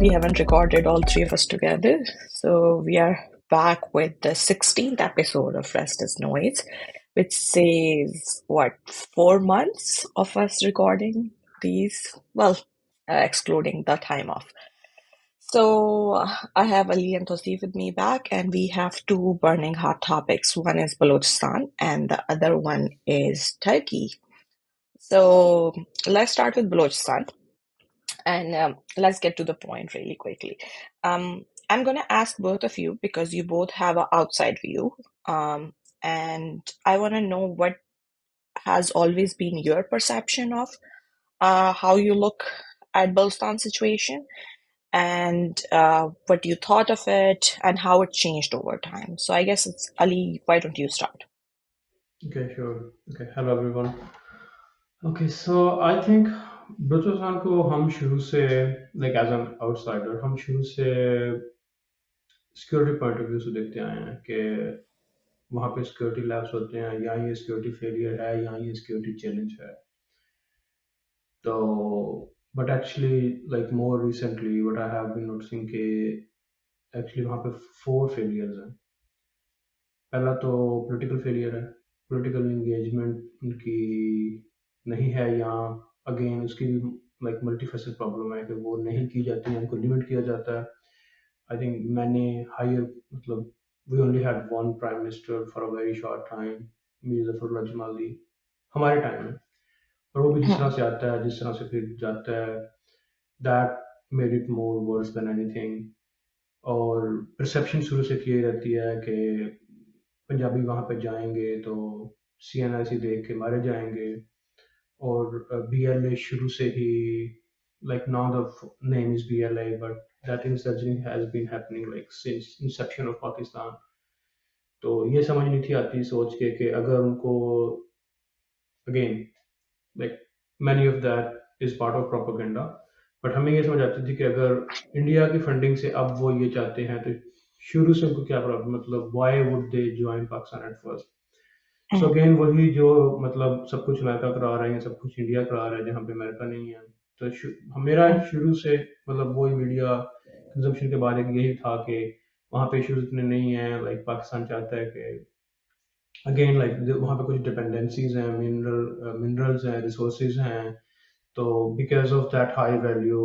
we haven't recorded all three of us together. So we are back with the 16th episode of Rest is Noise, which says, what, 4 months of us recording these? Well, excluding the time off. So I have Ali and Tosif with me back, and we have two burning hot topics. One is Balochistan, and the other one is Turkey. So let's start with Balochistan. And let's get to the point really quickly. I'm going to ask both of you because you both have an outside view. And I want to know what has always been your perception of how you look at Balstan situation and what you thought of it and how it changed over time. So I guess it's Ali, why don't you start? Okay, sure. Okay, hello everyone. Okay, so I think Balochistan को हम शुरू से like as an outsider हम शुरू से security point of view से देखते आए हैं कि वहाँ पे सिक्योरिटी लैब्स होते हैं, यहाँ ये सिक्योरिटी फेलियर है, यहाँ ये सिक्योरिटी चैलेंज है. तो but actually like more recently what I have been noticing कि एक्चुअली वहाँ पे 4 फेलियर्स हैं. पहला तो पॉलिटिकल फेलियर है, पॉलिटिकल इंगेजमेंट उनकी नहीं है यहाँ. अगेन उसकी भी लाइक मल्टी फेसेट प्रॉब्लम है कि वो नहीं की जाती है, उनको लिमिट किया जाता है. आई थिंक मैंने हायर मतलब we only had one prime minister for a very short time, Mir Zafarullah Jamali, हमारे टाइम में. और वो भी जिस तरह Hmm. से आता है, जिस तरह से फिर जाता है, that made it more worse than anything. और परसेप्शन शुरू से क्लियर रहती है कि पंजाबी वहाँ पे जाएंगे तो CNIC देख के मारे जाएंगे. और BLA शुरू से ही like now the name is BLA but that insurgency has been happening like since inception of Pakistan. तो ये समझ नहीं थी आती सोच के कि अगर उनको again like many of that is part of propaganda. But हमें ये समझ आती थी कि अगर इंडिया की फंडिंग से अब वो ये चाहते हैं तो शुरू से उनको क्या प्रॉब्लम, मतलब why would they join Pakistan at first. So Hmm. Again वही जो मतलब सब कुछ अमेरिका करा रहे हैं, सब कुछ इंडिया करा रहा है जहाँ पे अमेरिका नहीं है. तो मेरा Hmm. शुरू से मतलब वही मीडिया कंजम्पशन के बारे में यही था कि वहाँ पे इश्यूज इतने नहीं हैं. लाइक पाकिस्तान चाहता है कि अगेन लाइक वहाँ पे कुछ डिपेंडेंसीज हैं, मिनरल्स हैं, रिसोर्सेज हैं. तो because of that high value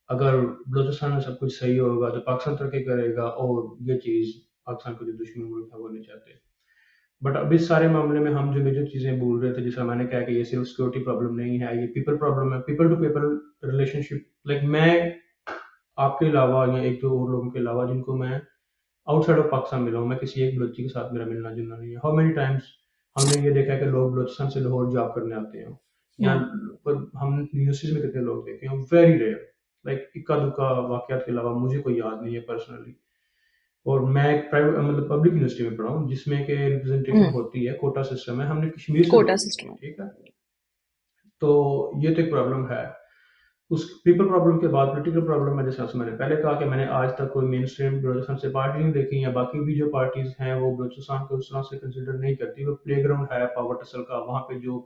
अगर बलूचिस्तान में सब कुछ सही होगा तो पाकिस्तान तरक्की करेगा. और ये चीज़ पाकिस्तान को जो दुश्मन मुल्क है वो नहीं चाहते. बट अब इस सारे मामले में हम जो मेजर चीज़ें बोल रहे थे, जैसा मैंने कहा कि ये सिर्फ सिक्योरिटी प्रॉब्लम नहीं है, ये पीपल प्रॉब्लम है, people to people relationship. Like मैं आपके अलावा या एक दो और लोगों के अलावा जिनको मैं आउटसाइड ऑफ पाकिस्तान मिला हूँ, मैं किसी एक बलोची के साथ मेरा मिलना जुलना नहीं है. हाउ मेनी टाइम्स हमने ये देखा है कि लोग बलोचिस्तान से लाहौर जॉब करने आते हैं या Hmm. पर हम यूनिवर्सिटीज में कितने लोग देखे हैं, वेरी रेयर. लाइक इक्का दुक्का वाकयात के अलावा मुझे कोई याद नहीं है पर्सनली. और मैं एक प्राइवेट मतलब पब्लिक यूनिवर्सिटी में पढ़ा हूँ जिसमें के रिप्रेजेंटेशन Hmm. होती है, कोटा सिस्टम है, हमने कश्मीर से Quota लोग देखे हैं. system. ठीक है, तो ये तो एक प्रॉब्लम है. उस पीपल प्रॉब्लम के बाद पॉलिटिकल प्रॉब्लम है. जैसे मैंने पहले कहा कि मैंने आज तक कोई मेन स्ट्रीम बलूचिस्तान से पार्टी नहीं देखी, या बाकी भी जो पार्टीज हैं वो बलूचिस्तान को उस तरह से कंसिडर नहीं करती. वो प्ले ग्राउंड है पावर टसल का, वहाँ पे जो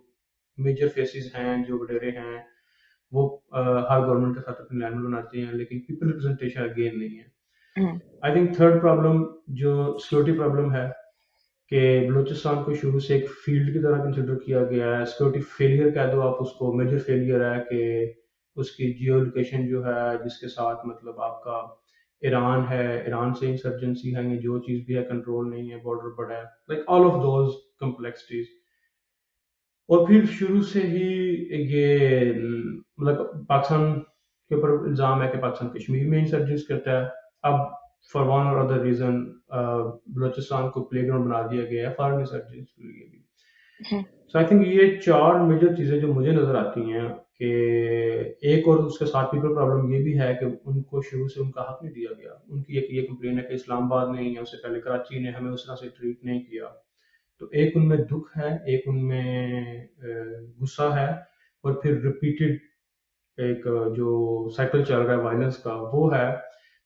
मेजर फेसेस हैं, जो वडेरे हैं, वो हर गवर्नमेंट के साथ अपने लैंड बनाते हैं, लेकिन पीपल रिप्रेजेंटेशन अगेन नहीं है. Hmm. I think third problem जो सिक्योरिटी प्रॉब्लम है कि बलूचिस्तान को शुरू से एक फील्ड की तरह कंसिडर किया गया है. सिक्योरिटी फेलियर कह दो आप उसको, मेजर फेलियर है कि उसकी जियो लोकेशन जो है जिसके साथ मतलब आपका ईरान है, ईरान से इंसर्जेंसी है, ये जो चीज़ भी है कंट्रोल नहीं है, बॉर्डर पर है, like all of those complexities. और फिर शुरू से ही ये मतलब पाकिस्तान के ऊपर इल्ज़ाम है कि पाकिस्तान कश्मीर में इंसर्जेंस करता है. अब फॉर वन और अदर रीज़न बलूचिस्तान को प्ले ग्राउंड बना दिया गया है फॉरेन इंसर्जेंस के लिए भी. Hmm. सो आई थिंक ये चार मेजर चीज़ें जो मुझे नज़र आती हैं कि एक और उसके साथ पीपल प्रॉब्लम ये भी है कि उनको शुरू से उनका हक नहीं दिया गया. उनकी एक ये कंप्लेन है कि इस्लामाबाद ने या उससे पहले कराची ने हमें उस तरह से ट्रीट नहीं किया. तो एक उनमें दुख है, एक उनमें गुस्सा है, और फिर रिपीटेड एक जो साइकिल चल रहा है वायलेंस का वो है.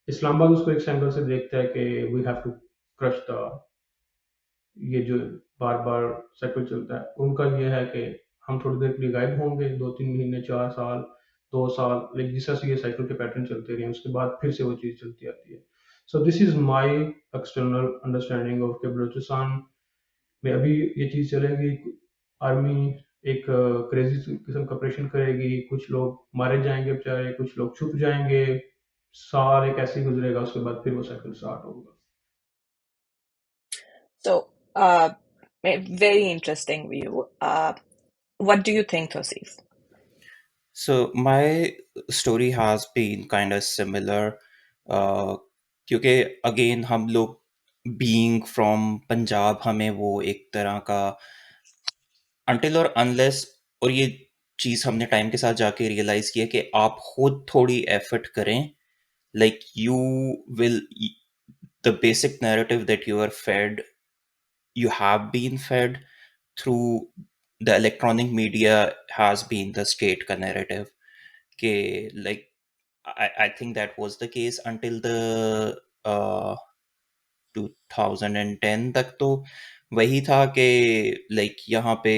इस्लामाबाद उसको एक एंगल से देखता है कि we have to crush the, ये जो बार बार साइकिल चलता है उनका ये है कि हम थोड़ी देर के लिए गायब होंगे, 2-3 महीने 4 साल, 2 साल, लाइक जिस तरह से ये साइकिल के पैटर्न चलते रहे हैं, उसके बाद फिर से वो चीज़ चलती आती है। So this is my external understanding of के बलूचिस्तान में अभी ये चीज़ चलेगी। आर्मी एक क्रेजी किस्म का ऑपरेशन करेगी, कुछ लोग मारे जाएंगे बेचारे, कुछ लोग छुप जाएंगे, साल एक ऐसे ही गुजरेगा, उसके बाद फिर वो साइकिल स्टार्ट होगा। So, a very interesting view. What do you think, Tosif? So my story has been kind of similar, uh, क्योंकि अगेन हम लोग बीइंग फ्रॉम पंजाब हमें वो एक तरह का अनटिल और अनलेस, और ये चीज़ हमने टाइम के साथ जाके रियलाइज़ किया कि आप खुद थोड़ी एफर्ट करें, like you will, the basic narrative that you are fed, you have been fed through the electronic media has been the state का narrative के, like I think that was the case until the uh, 2010 तक तो वही था कि like यहाँ पे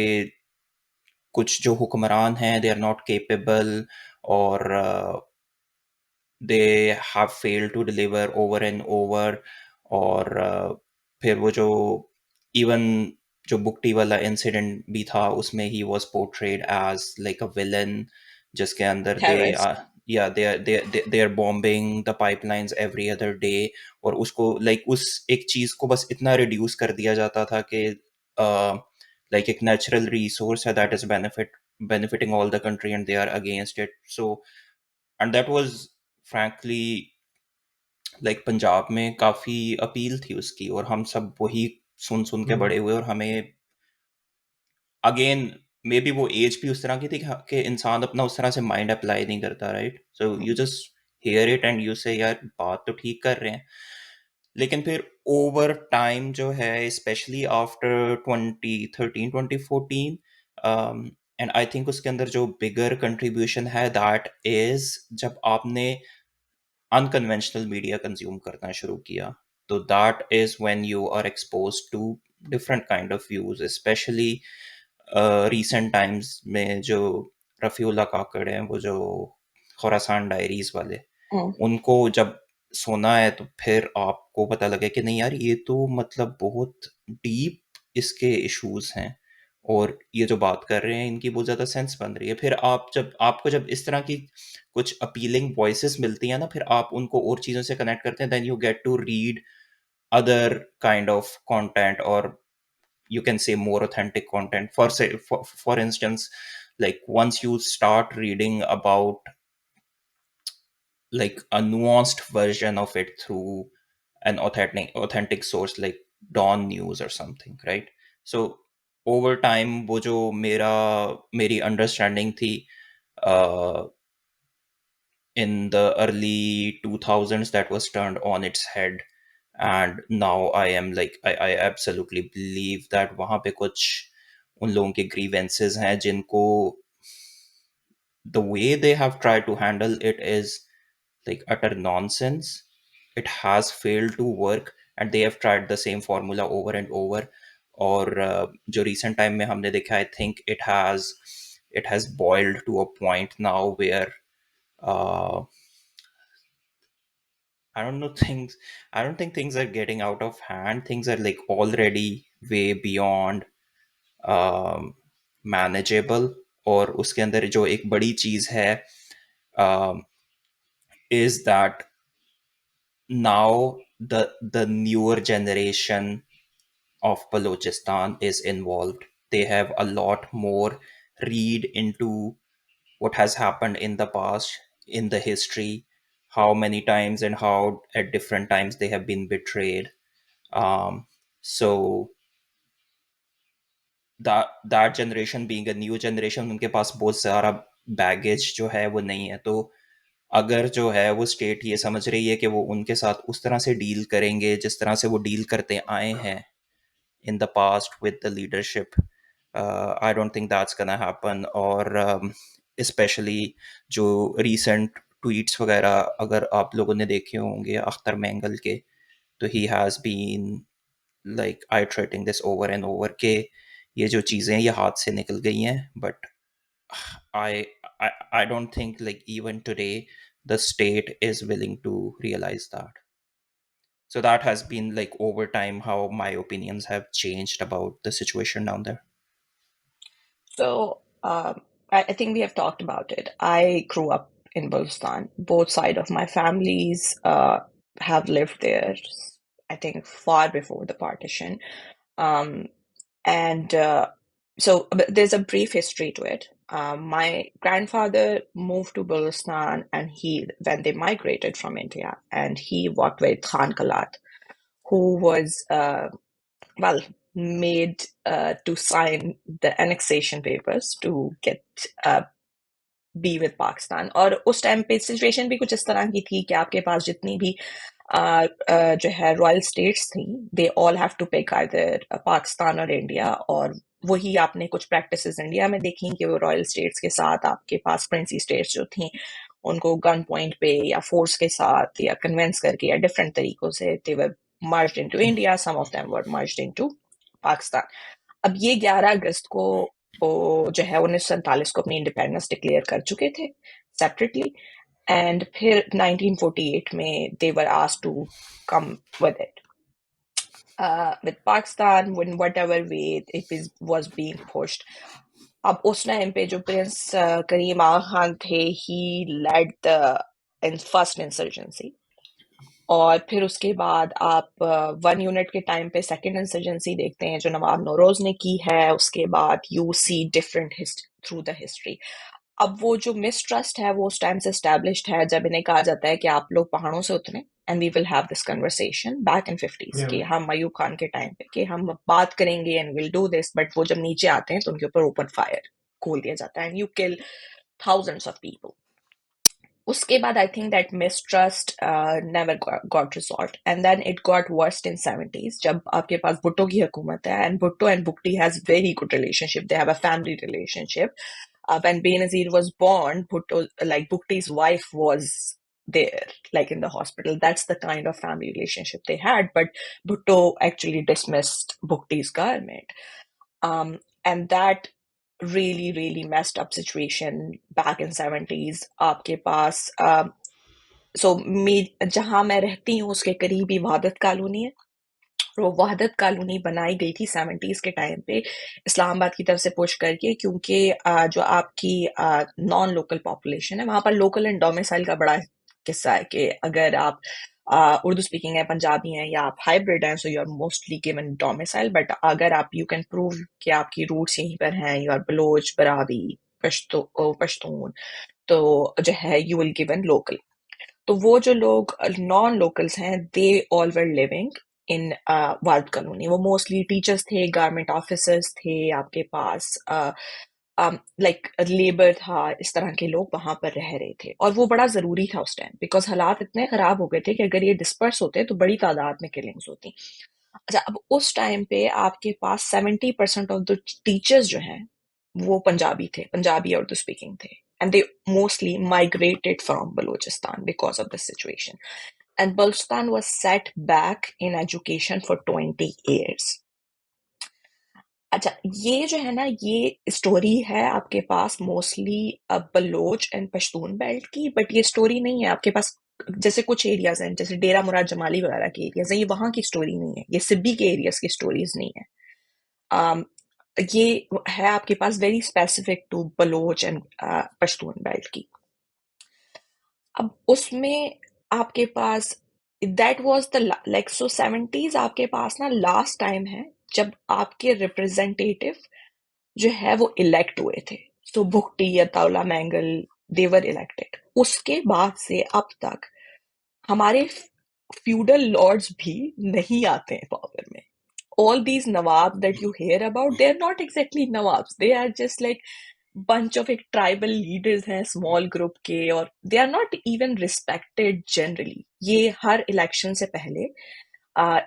कुछ जो हुक्मरान हैं they are not capable, और they have failed to deliver over and over, और फिर वो जो इवन जो बुकटी वाला इंसिडेंट भी था उसमें ही was portrayed as like a villain, जिसके अंदर दे Terrorist. या they are bombing the pipelines every other day, और उसको लाइक उस एक चीज को बस इतना रिड्यूस कर दिया जाता था कि लाइक एक नेचुरल रिसोर्स है that is benefiting all the country and they are against it. So, and that was frankly like Punjab में काफी अपील थी उसकी, और हम सब वही सुन सुन के हम्म। बड़े हुए, और हमें अगेन मे बी वो एज भी उस तरह की थी कि इंसान अपना उस तरह से माइंड अप्लाई नहीं करता, right? So you just hear it and you say यार बात तो ठीक कर रहे हैं, लेकिन फिर ओवर टाइम जो है specially after 2013 2014, and I think उसके अंदर जो बिगर कंट्रीब्यूशन है दैट इज जब आपने अनकन्वेंशनल मीडिया कंज्यूम करना शुरू किया, तो that is when you are expose to different kind of views, specially recent times में जो रफ़ीउल्लाह काकड़ हैं, वो जो खुरासान डायरीज वाले, Mm. उनको जब सुना है तो फिर आपको पता लगे कि नहीं यार ये तो मतलब बहुत डीप इसके इश्यूज हैं, और ये जो बात कर रहे हैं इनकी बहुत ज़्यादा सेंस बन रही है। फिर आप जब आपको जब इस तरह की कुछ अपीलिंग वॉइसेस मिलती हैं ना, फिर आप उनको और चीज़ों से कनेक्ट करते हैं, then you get to read other kind of content, or you can say more authentic content. For instance, like once you start reading about like a nuanced version of it through an authentic source like Dawn News or something, right? So over time वो जो मेरी understanding थी uh, in the early 2000s, that was turned on its head, and now I am like I absolutely believe that वहाँ पे कुछ उन लोगों के grievances हैं जिनको the way they have tried to handle it is like utter nonsense. It has failed to work and they have tried the same formula over and over. और जो recent time में हमने देखा, I think it has boiled to a point now where uh, I don't know things. I don't think things are getting out of hand. Things are like already way beyond um, manageable. और उसके अंदर जो एक बड़ी चीज है um, is that now the newer generation of Balochistan is involved. They have a lot more read into what has happened in the past, in the history, how many times and how at different times they have been betrayed. So that generation being a new generation, उनके पास बहुत सारा baggage जो है वो नहीं है, तो अगर जो है वो स्टेट ये समझ रही है कि वो उनके साथ उस तरह से डील करेंगे जिस तरह से वो डील करते आए हैं in the past with the leadership, I don't think that's gonna happen. और especially जो recent tweets वगैरह अगर आप लोगों ने देखे होंगे अख्तर मैंगल के, तो he has been like iterating this over and over के ये जो चीज़ें ये हाथ से निकल गई हैं, but I, I don't think like even today the state is willing to realize that. So that has been like over time how my opinions have changed about the situation down there. So I think we have talked about it. I grew up in Balochistan. Both sides of my families have lived there, I think, far before the partition. Um, and so but there's a brief history to it. My grandfather moved to Balochistan, and when they migrated from India, and he worked with Khan Kalat, who was well, made to sign the annexation papers to get be with Pakistan. और उस time पे situation भी कुछ इस तरह की थी कि आपके पास जितनी भी जो है रॉयल स्टेट्स थी, they all have to pick either Pakistan और इंडिया. और वही आपने कुछ प्रैक्टिसेस इंडिया में देखी कि वो रॉयल स्टेट्स के साथ आपके पास प्रिंसी स्टेट्स जो थी उनको गन पॉइंट पे या फोर्स के साथ या कन्विंस करके या डिफरेंट तरीकों से they were merged into India, some of them were merged into Pakistan. अब ये 11 अगस्त को जो है 1947 को अपनी इंडिपेंडेंस डिक्लेयर कर चुके थे सेपरेटली. एंड फिर 1948 में they were asked to come with it with Pakistan in whatever way it was being pushed. अब उस टाइम पे जो प्रिंस करीम आगा खान थे, he led the first insurgency. और फिर उसके बाद आप 1 यूनिट के टाइम पे सेकेंड इंसर्जेंसी देखते हैं जो नवाब नौरोज ने की है. उसके बाद you see different through the history. अब वो जो मिसट्रस्ट है वो उस टाइम से एस्टैब्लिश्ड है जब इन्हें कहा जाता है कि आप लोग पहाड़ों से उतरे and we will have this conversation back in 50s कि हम अयूब खान के टाइम पे कि हम बात करेंगे and will do this. But वो जब नीचे आते हैं तो उनके ऊपर ओपन फायर खोल दिया जाता है and you kill thousands of people. उसके बाद I think that mistrust never got resolved, and then it got worse in 70s जब आपके पास भुट्टो की हुकूमत है, and Bhutto and Bukti has very good relationship. They have a family relationship. When Benazir was born, Bukti's wife was there, like in the hospital. That's the kind of family relationship they had. But Bhutto actually dismissed Bukti's government. And that really, really messed up situation back in 70s. आपके पास जहां मैं रहती हूँ उसके करीब ही Wahadat colony है. वो Wahadat colony बनाई गई थी 70s के टाइम पे इस्लामाबाद की तरफ से पुश करके, क्योंकि जो आपकी नॉन लोकल पॉपुलेशन है वहां पर लोकल एंड डोमिसाइल का बड़ा किस्सा है कि अगर आप उर्दू स्पीकिंग है, पंजाबी हैं या आप हाइब्रिड हैं, so you are mostly given domicile. But अगर आप यू कैन प्रूव कि आपकी रूट्स यहीं पर हैं, you are Bloch, Brahui, Pashtun, तो जो है यू विल गिवन लोकल. तो वो जो लोग नॉन लोकल्स हैं they all were living in ward colony. वो मोस्टली टीचर्स थे, गवर्नमेंट ऑफिसर्स थे, आपके पास लाइक लेबर था, इस तरह के लोग वहां पर रह रहे थे. और वो बड़ा जरूरी था उस टाइम बिकॉज हालात इतने खराब हो गए थे कि अगर ये डिस्पर्स होते तो बड़ी तादाद में किलिंग्स होती. अच्छा, अब उस टाइम पे आपके पास 70% ऑफ द टीचर्स जो हैं वो पंजाबी थे, पंजाबी और उर्दू स्पीकिंग थे. And they mostly migrated from Balochistan because of the situation. And Balochistan was set back in education for 20 years. अच्छा, ये जो है ना, ये स्टोरी है आपके पास mostly Baloch and Pashtun belt की. बट ये स्टोरी नहीं है आपके पास जैसे कुछ एरियाज हैं जैसे डेरा मुराद जमाली वगैरह के एरियाज हैं, ये वहां की स्टोरी नहीं है, ये सिब्बी के एरियाज की स्टोरीज नहीं है. ये है आपके पास very specific to Baloch and Pashtun belt की. अब उसमें आपके पास that was the like so 70s आपके पास ना लास्ट टाइम है जब आपके रिप्रेजेंटेटिव जो है वो इलेक्ट हुए थे. So Bugti, Ataullah Mengal, they were elected. उसके बाद से अब तक हमारे फ्यूडल लॉर्ड्स भी नहीं आते हैं पावर में. All these nawabs that you hear about, they're not exactly nawabs. They are just like bunch of एक tribal leaders हैं small group के, और they are not even respected generally. ये हर election से पहले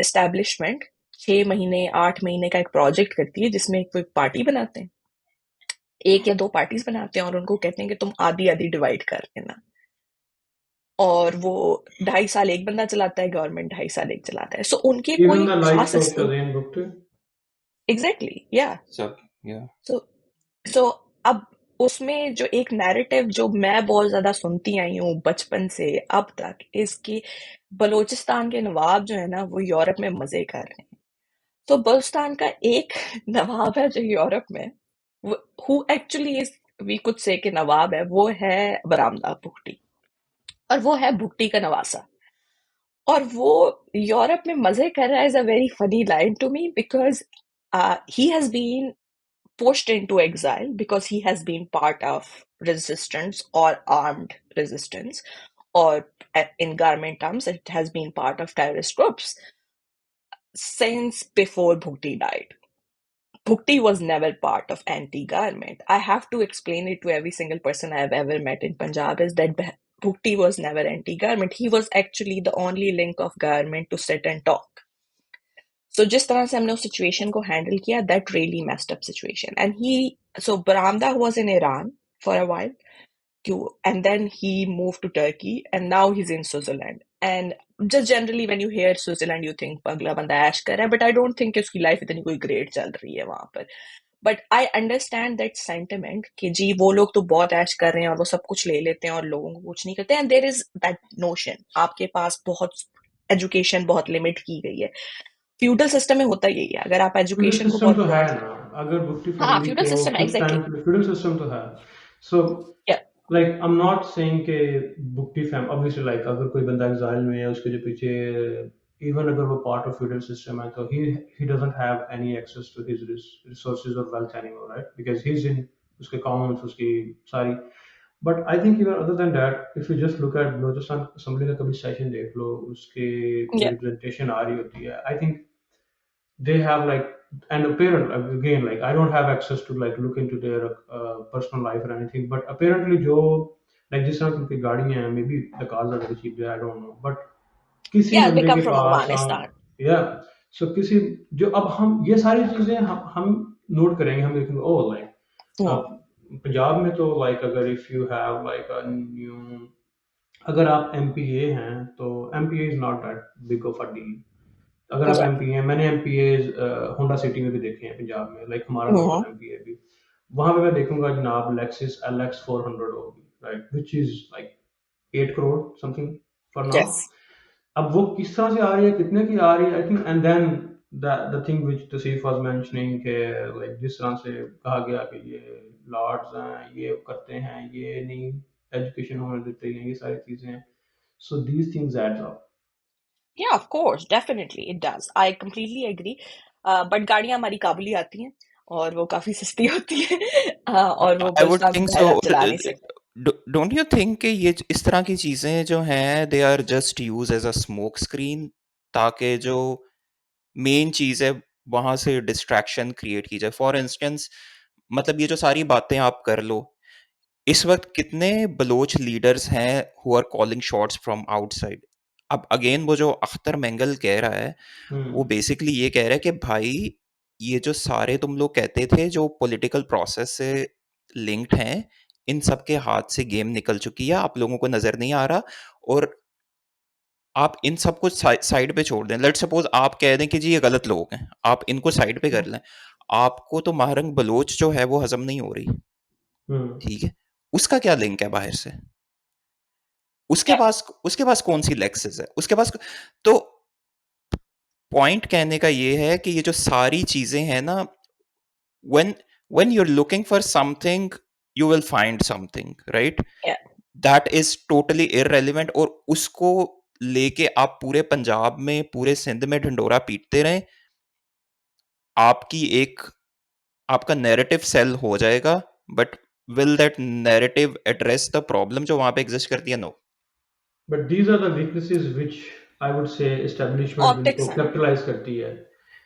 establishment 6 महीने 8 महीने का एक प्रोजेक्ट करती है जिसमें एक पार्टी बनाते हैं, 1 या 2 पार्टीज बनाते हैं और उनको कहते हैं कि तुम आधी आधी डिवाइड कर लेना. और वो 2.5 साल एक बंदा चलाता है गवर्नमेंट, 2.5 साल एक चलाता है. सो उनके Even कोई the खास likes of Shazeen Bukti. Exactly या So yeah. सो अब उसमें जो एक नैरेटिव जो मैं बहुत ज्यादा सुनती आई हूँ बचपन से अब तक, इसकी बलूचिस्तान के नवाब जो है ना वो यूरोप में मजे कर रहे हैं। तो बलूचिस्तान का एक नवाब है जो यूरोप में, who actually is, we could say कि नवाब है, वो है बरामदा भुट्टी। और वो है भुट्टी का नवासा। और वो यूरोप में मजे कर रहा है is a very funny line to me, because he has been pushed into exile because he has been part of resistance or armed resistance, or in government terms it has been part of terrorist groups since before Bhukti died. Bhukti was never part of anti-government. I have to explain it to every single person I have ever met in Punjab is that Bhukti was never anti-government. He was actually the only link of government to sit and talk. So जिस तरह से हमने उस situation को handle किया, that really messed up situation. And so Baramda was in Iran for a while, and then he moved to Turkey, and now he's in Switzerland. And just generally when you hear Switzerland, you think अगला बंदा ऐश कर रहा है, but I don't think उसकी life इतनी कोई great चल रही है वहां पर. But I understand that sentiment कि जी वो लोग तो बहुत ऐश कर रहे हैं और वो सब कुछ ले लेते हैं और लोगों को कुछ नहीं करते. And there is that notion, आपके पास बहुत एजुकेशन बहुत लिमिट की गई है. फ्यूडल सिस्टम में होता यही है, अगर आप फ्यूडल एजुकेशन को सिस्टम बहुत तो है ब्रॉड, ना, अगर भुट्टी हाँ फैमिली फ्यूडल को सिस्टम है कुछ टाइम एग्जैक्टली. के लिए फ्यूडल सिस्टम तो है. सो या like I am not saying कि भुट्टी फैम ऑब्वियसली लाइक अगर कोई बंदा एग्जाइल में है उसके जो पीछे इवन अगर वो पार्ट ऑफ फ्यूडल सिस्टम है तो he doesn't have any access to his resources और wealth anymore, right, because he is in उसके अकाउंट्स उसकी सारी. But I think even other than that if you just look at Balochistan assembly का कभी session देख लो, उसके कोई या रिप्रेजेंटेशन आ रही होती है, I think they have like, and a parent again, like I don't have access to like look into their personal life or anything, but apparently जो like जिस तरह की गाड़ियां हैं, maybe the cars are very cheap there, I don't know, but किसी या दे बंदे कम के फ्रॉम पास हम, अफगानिस्तान. या सो किसी जो अब हम ये सारी चीजें हम नोट करेंगे, हम देखेंगे ओ लाइक पंजाब में तो लाइक अगर if you have like a new, अगर आप एमपीए हैं तो MPA is not that big of a deal. अगर आप या एम पी हैं, मैंने M P A Honda City में भी देखे हैं पंजाब में, लाइक हमारा लोकल एम पी ए भी, वहां पे मैं देखूंगा जनाब लेक्सिस एल एक्स 400 होगी, right, which is like 8 crore something for now. Yes. अब वो किस तरह से आ रही है, कितने की आ रही है, I think, and then the thing which Tauseef was mentioning के लाइक जिस तरह से कहा गया कि ये लॉर्ड्स हैं, ये करते हैं, ये नहीं एजुकेशन होने देते हैं, ये सारी चीजें हैं. So these things adds up. Yeah, of course, definitely it does. I completely agree. But गाड़ियां हमारी काबुली आती हैं और वो काफी सस्ती होती है. और वो आई वुड बलूचिस्तान थिंक से सो. बाहर आप चला नहीं सकते. डोंट यू थिंक कि ये इस तरह की चीजें जो हैं they are just use as a smoke screen, ताकि जो मेन चीज है वहां से डिस्ट्रैक्शन क्रिएट की जाए. फॉर इंस्टेंस, मतलब ये जो सारी बातें आप कर लो, इस वक्त कितने बलोच लीडर्स हैं who are calling shots from outside. अब अगेन वो जो अख्तर मेंगल कह रहा है, वो बेसिकली ये कह रहा है कि भाई ये जो सारे तुम लोग कहते थे जो पॉलिटिकल प्रोसेस से लिंक्ड हैं, इन सब के हाथ से गेम निकल चुकी है, आप लोगों को नजर नहीं आ रहा. और आप इन सब को साइड पे छोड़ दें. लेट्स सपोज आप कह दें कि जी ये गलत लोग हैं, आप इनको साइड पे कर लें, आपको तो महारंग बलोच जो है वो हजम नहीं हो रही. ठीक है, उसका क्या लिंक है बाहर से? Yeah, उसके पास कौन सी लेक्सेस है उसके पास? तो पॉइंट कहने का ये है कि ये जो सारी चीजें हैं ना, when when you're looking for something you will find something, right? yeah. that is totally irrelevant. और उसको लेके आप पूरे पंजाब में पूरे सिंध में ढंडोरा पीटते रहें, आपकी एक आपका नैरेटिव सेल हो जाएगा, but will that narrative address the problem जो वहां पे एग्जिस्ट करती है? No. But these are the weaknesses which I would say establishment जिनको Optics है. कैपिटलाइज करती है.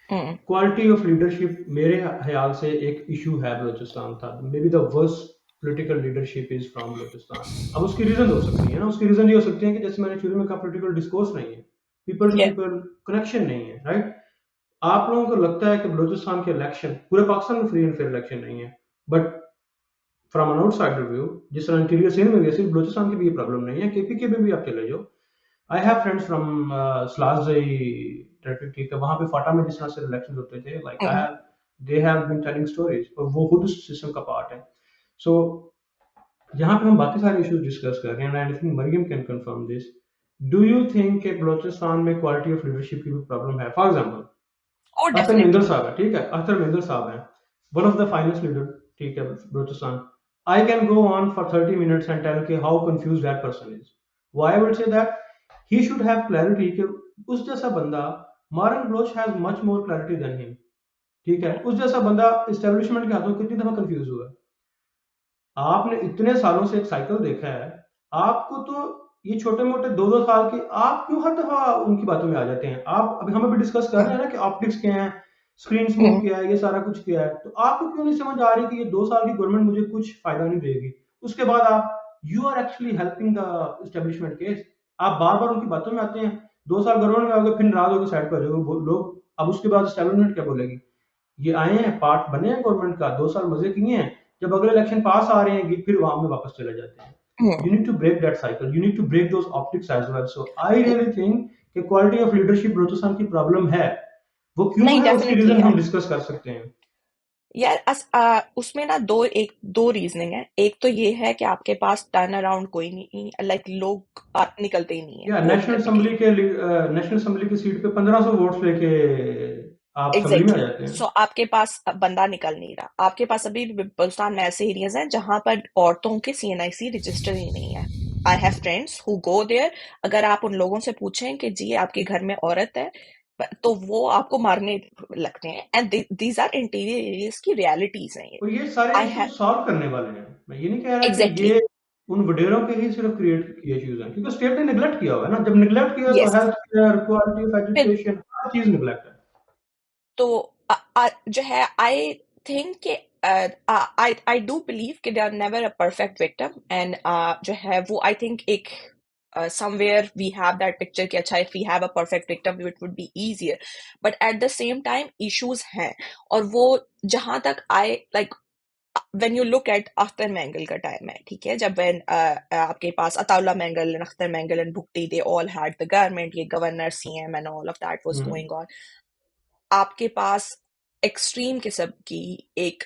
हम्म. क्वालिटी ऑफ लीडरशिप मेरे ख्याल से एक इशू है बलूचिस्तान था. May be the worst political leadership is from Balochistan. अब उसकी रीजन हो सकती है ना, उसकी रीजन ये हो सकती है कि जैसे मैंने शुरू में कहा, पोलिटिकल डिस्कोर्स नहीं है, people to Yeah, people connection नहीं है, राइट. आप लोगों को लगता है कि बलूचिस्तान के इलेक्शन, पूरे पाकिस्तान में फ्री एंड फेयर इलेक्शन नहीं है, but from an outsider view, जिस तरह इंटीरियर सिंध में भी है, सिर्फ बलूचिस्तान की भी ये प्रॉब्लम नहीं है, केपीके में भी आप चले जाओ. आई हैव फ्रेंड्स फ्रॉम स्लासई टेरिटरी, ठीक है, वहां पे फाटा में जिस तरह से इलेक्शन होते थे, like I mm-hmm. Have, they have been telling stories, और वो खुद उस सिस्टम का पार्ट है. सो यहाँ पे हम बाकी सारे इश्यूज डिस्कस कर रहे हैं, and I think Mariam can confirm this. Do you think कि बलोचिस्तान में क्वालिटी ऑफ लीडरशिप की भी प्रॉब्लम है? For example, Oh, Akhtar Mengal definitely. Sahab है, ठीक है, अख्तर मिंदर साहब हैं, one of the finest leader, ठीक है, Balochistan. I can go on for 30 minutes and tell के how confuse that person is. Why I would say that he should have clarity कि उस जैसा बंदा, Mahrang Baloch has much more clarity than him, ठीक है, उस जैसा बंदा इस्टेब्लिशमेंट के हाथों कितनी दफा कंफ्यूज हुआ है। आपने इतने सालों से एक साइकिल देखा है, आपको तो ये छोटे मोटे दो दो साल के, आप क्यों हर दफा उनकी बातों में आ जाते हैं? आप अभी हम अभी डिस्कस कर रहे हैं Hmm. ना कि ऑप्टिक्स क्या है, स्क्रीन स्मूथ Hmm. क्या है, ये सारा कुछ क्या है, तो आपको क्यों नहीं समझ आ रही कि ये 2 साल की गवर्नमेंट मुझे कुछ फायदा नहीं देगी? उसके बाद आप, you are actually helping the establishment case. आप बार बार उनकी बातों में आते हैं, 2 साल गवर्नमेंट में आओगे, फिर नाराज होकर साइड पर आ जाओगे लोग, अब उसके बाद इस्टेब्लिशमेंट क्या बोलेगी? ये आए हैं, पार्ट बने हैं गवर्नमेंट का, 2 साल मजे किए हैं, जब अगले इलेक्शन पास आ रहे हैं फिर वहां में वापस चले जाते हैं। Hmm. You need to break that cycle. You need to break those optics as well. So I really think कि क्वालिटी ऑफ लीडरशिप बलूचिस्तान की प्रॉब्लम है। वो क्यों नहीं, है उसकी डेफिनेटली रीजन है हम डिस्कस कर सकते हैं। यार। उसमें ना दो रीजनिंग है। एक तो ये है कि आपके पास टर्न अराउंड कोई नहीं, लाइक लोग निकलते ही नहीं है या वोट करने के लिए। नेशनल असेंबली की सीट पे 1500 वोट्स लेके आप असेंबली में आ एग्जैक्टली जाते हैं। सो आपके पास बंदा निकल नहीं रहा। आपके पास अभी भी बलूचिस्तान में ऐसे एरियाज हैं जहां पर औरतों के CNIC रजिस्टर ही नहीं है। I have friends who go there. अगर आप उन लोगों से पूछें कि जी आपके घर में औरत है, तो वो आपको मारने लगते हैं। And these are interior areas की रियलिटीज हैं ये। और ये सारे आई इश्यूज हैव सॉल्व करने वाले हैं, मैं ये नहीं कह रहा कि एग्जैक्टली ये उन वडेरों के ही सिर्फ क्रिएट किए इश्यूज हैं, क्योंकि स्टेट ने निगलेक्ट किया हुआ है ना। जब निगलेक्ट किया तो yes. Health care, quality of फिर एजुकेशन, हर चीज निगलेक्ट है। तो जो है आई थिंक कि आई डू बिलीव कि they are never a perfect victim. And जो है वो आई थिंक एक somewhere we have that picture कि अच्छा if we have a perfect victim it would be easier, but at the same time issues हैं। और वो जहां तक I like when you look at Akhtar Mengal का टाइम है, ठीक है, जब when आपके पास अताउल्ला मैंगल and अख्तर मैंगल and भुट्टी they all had the government, ये governor CM and all of that was going on। आपके पास एक्सट्रीम किस्म की एक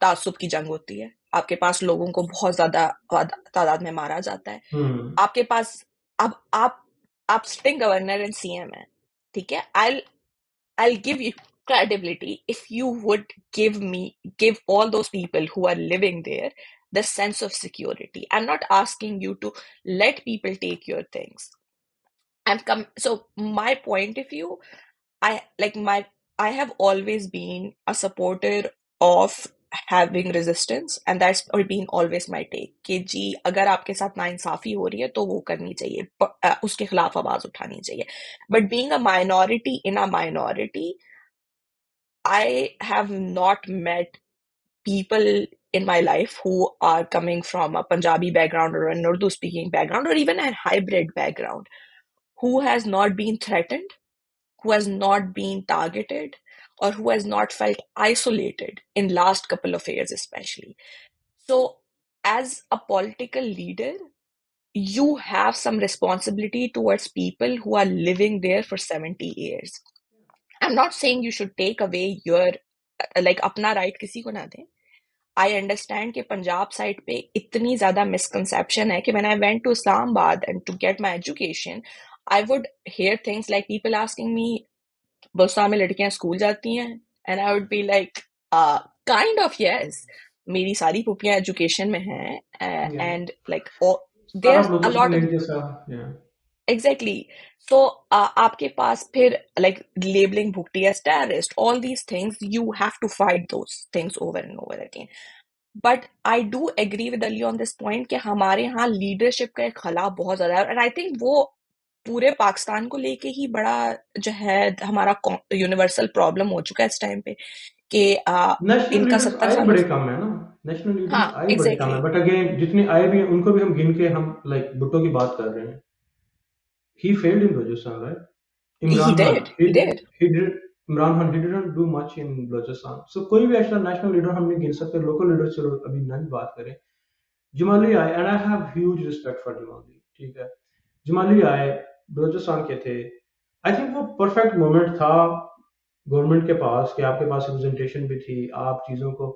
तासुब की जंग होती है। आपके पास लोगों को बहुत ज्यादा तादाद में मारा जाता है। हम्म। आपके पास अब आप सिटिंग गवर्नर एंड CM है, ठीक है। I'll give you credibility if you would give all those people who are living there the sense of security. I'm not asking you to let people take your things. So my point of view, I like my I have always been a supporter of having resistance, and that's been always my take कि जी अगर आपके साथ नाइंसाफी हो रही है तो वो करनी चाहिए, उसके खिलाफ आवाज उठानी चाहिए। But being a minority in a minority, I have not met people in my life who are coming from a Punjabi background or an Urdu speaking background or even a hybrid background who has not been threatened, who has not been targeted, or who has not felt isolated in last couple of years especially. So as a political leader, you have some responsibility towards people who are living there for 70 years. I'm not saying you should take away your like अपना right किसी को ना दें। I understand कि Punjab side पे इतनी ज्यादा misconception है कि when I went to Islamabad and to get my education, I would hear things like people asking me Balochistan में लड़कियां स्कूल जाती हैं, and I would be like kind of yes. मेरी सारी पुपियां एजुकेशन में हैं या एंड लाइक सारा there a Balochistan lot of एक जैसा। Yeah exactly. सो आपके पास फिर लाइक लेबलिंग भुट्टी as terrorist, all these things you have to fight those things over and over again. But I do agree with Ali on this point कि हमारे यहाँ leadership का एक खला बहुत ज्यादा है, एंड आई थिंक वो पूरे पाकिस्तान को लेके ही बड़ा जो है हमारा यूनिवर्सल प्रॉब्लम हो चुका है इस टाइम पे कि नेशनल इनका लीडर्स 70 आए सालों बड़े से। कम है ना, नेशनल हाँ लीडर्स आए बड़े कम एग्जैक्टली। है, बट अगेन जितने आए भी हैं उनको भी हम गिन के, हम लाइक भुट्टो की बात कर रहे हैं, he failed in Balochistan, right? He Imran Khan, did he did he did, Imran Khan, he didn't do much in Balochistan. So कोई भी ऐसा नेशनल लीडर हम नहीं गिन सकते, लोकल लीडर चलो अभी नहीं बात करें। जमाली आए, and I have huge respect for Jamali, ठीक है, जमाली आए, बलोचिस्तान के थे। आई थिंक वो परफेक्ट मोमेंट था गवर्नमेंट के पास कि आपके पास रिप्रेजेंटेशन भी थी, आप चीज़ों को,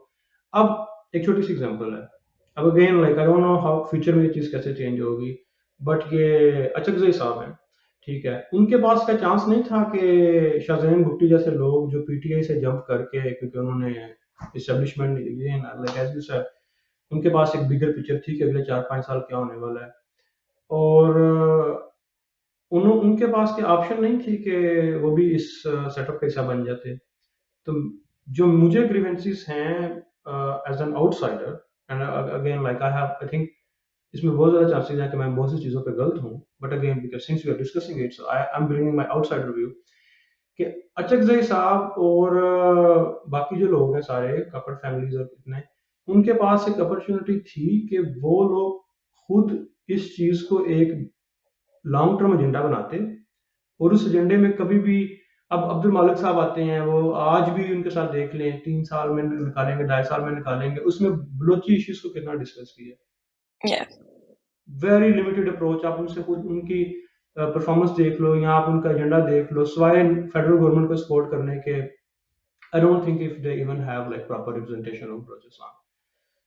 अब एक छोटी सी एग्जांपल है, अब again like I don't know how future में ये चीज़ कैसे चेंज होगी, बट ये अचकज़ई साहब हैं, ठीक है, उनके पास का चांस नहीं था कि शाहज़ैन भुट्टी जैसे लोग जो पीटीआई से जंप करके, क्योंकि उन्होंने इस्टेब्लिशमेंट ये लाइक एज यू सेड, उनके पास एक बिगर पिक्चर थी कि अगले 4-5 साल क्या होने वाला है, और उनके पास के ऑप्शन नहीं थी कि वो भी इस सेटअप का हिस्सा बन जाते। तो जो मुझे ग्रीवेंसेस हैं as an outsider, and again like I think इसमें बहुत ज़्यादा चांसेस है कि मैं बहुत सी चीज़ों पे गलत हूँ, but again because since we are discussing it, so I am bringing my outsider view कि अचकजई साहब और बाकी जो लोग हैं सारे कपड़ फैमिलीज और इतने, उनके पास एक अपॉर्चुनिटी थी कि वो लोग खुद इस चीज़ को एक लॉन्ग टर्म एजेंडा बनाते, और उस एजेंडे में कभी भी, अब अब्दुल मालिक साहब आते हैं, वो आज भी उनके साथ देख लें 3 साल में निकालेंगे, 2.5 साल में निकालेंगे, उसमें बलोची इश्यूज को कितना डिस्कस किया, Yeah. Very limited approach. आप उनसे खुद उनकी परफॉर्मेंस देख लो या आप उनका एजेंडा देख लो, सिवाय फेडरल गवर्नमेंट को सपोर्ट करने के, I don't think if they even have like proper representation of Balochistan.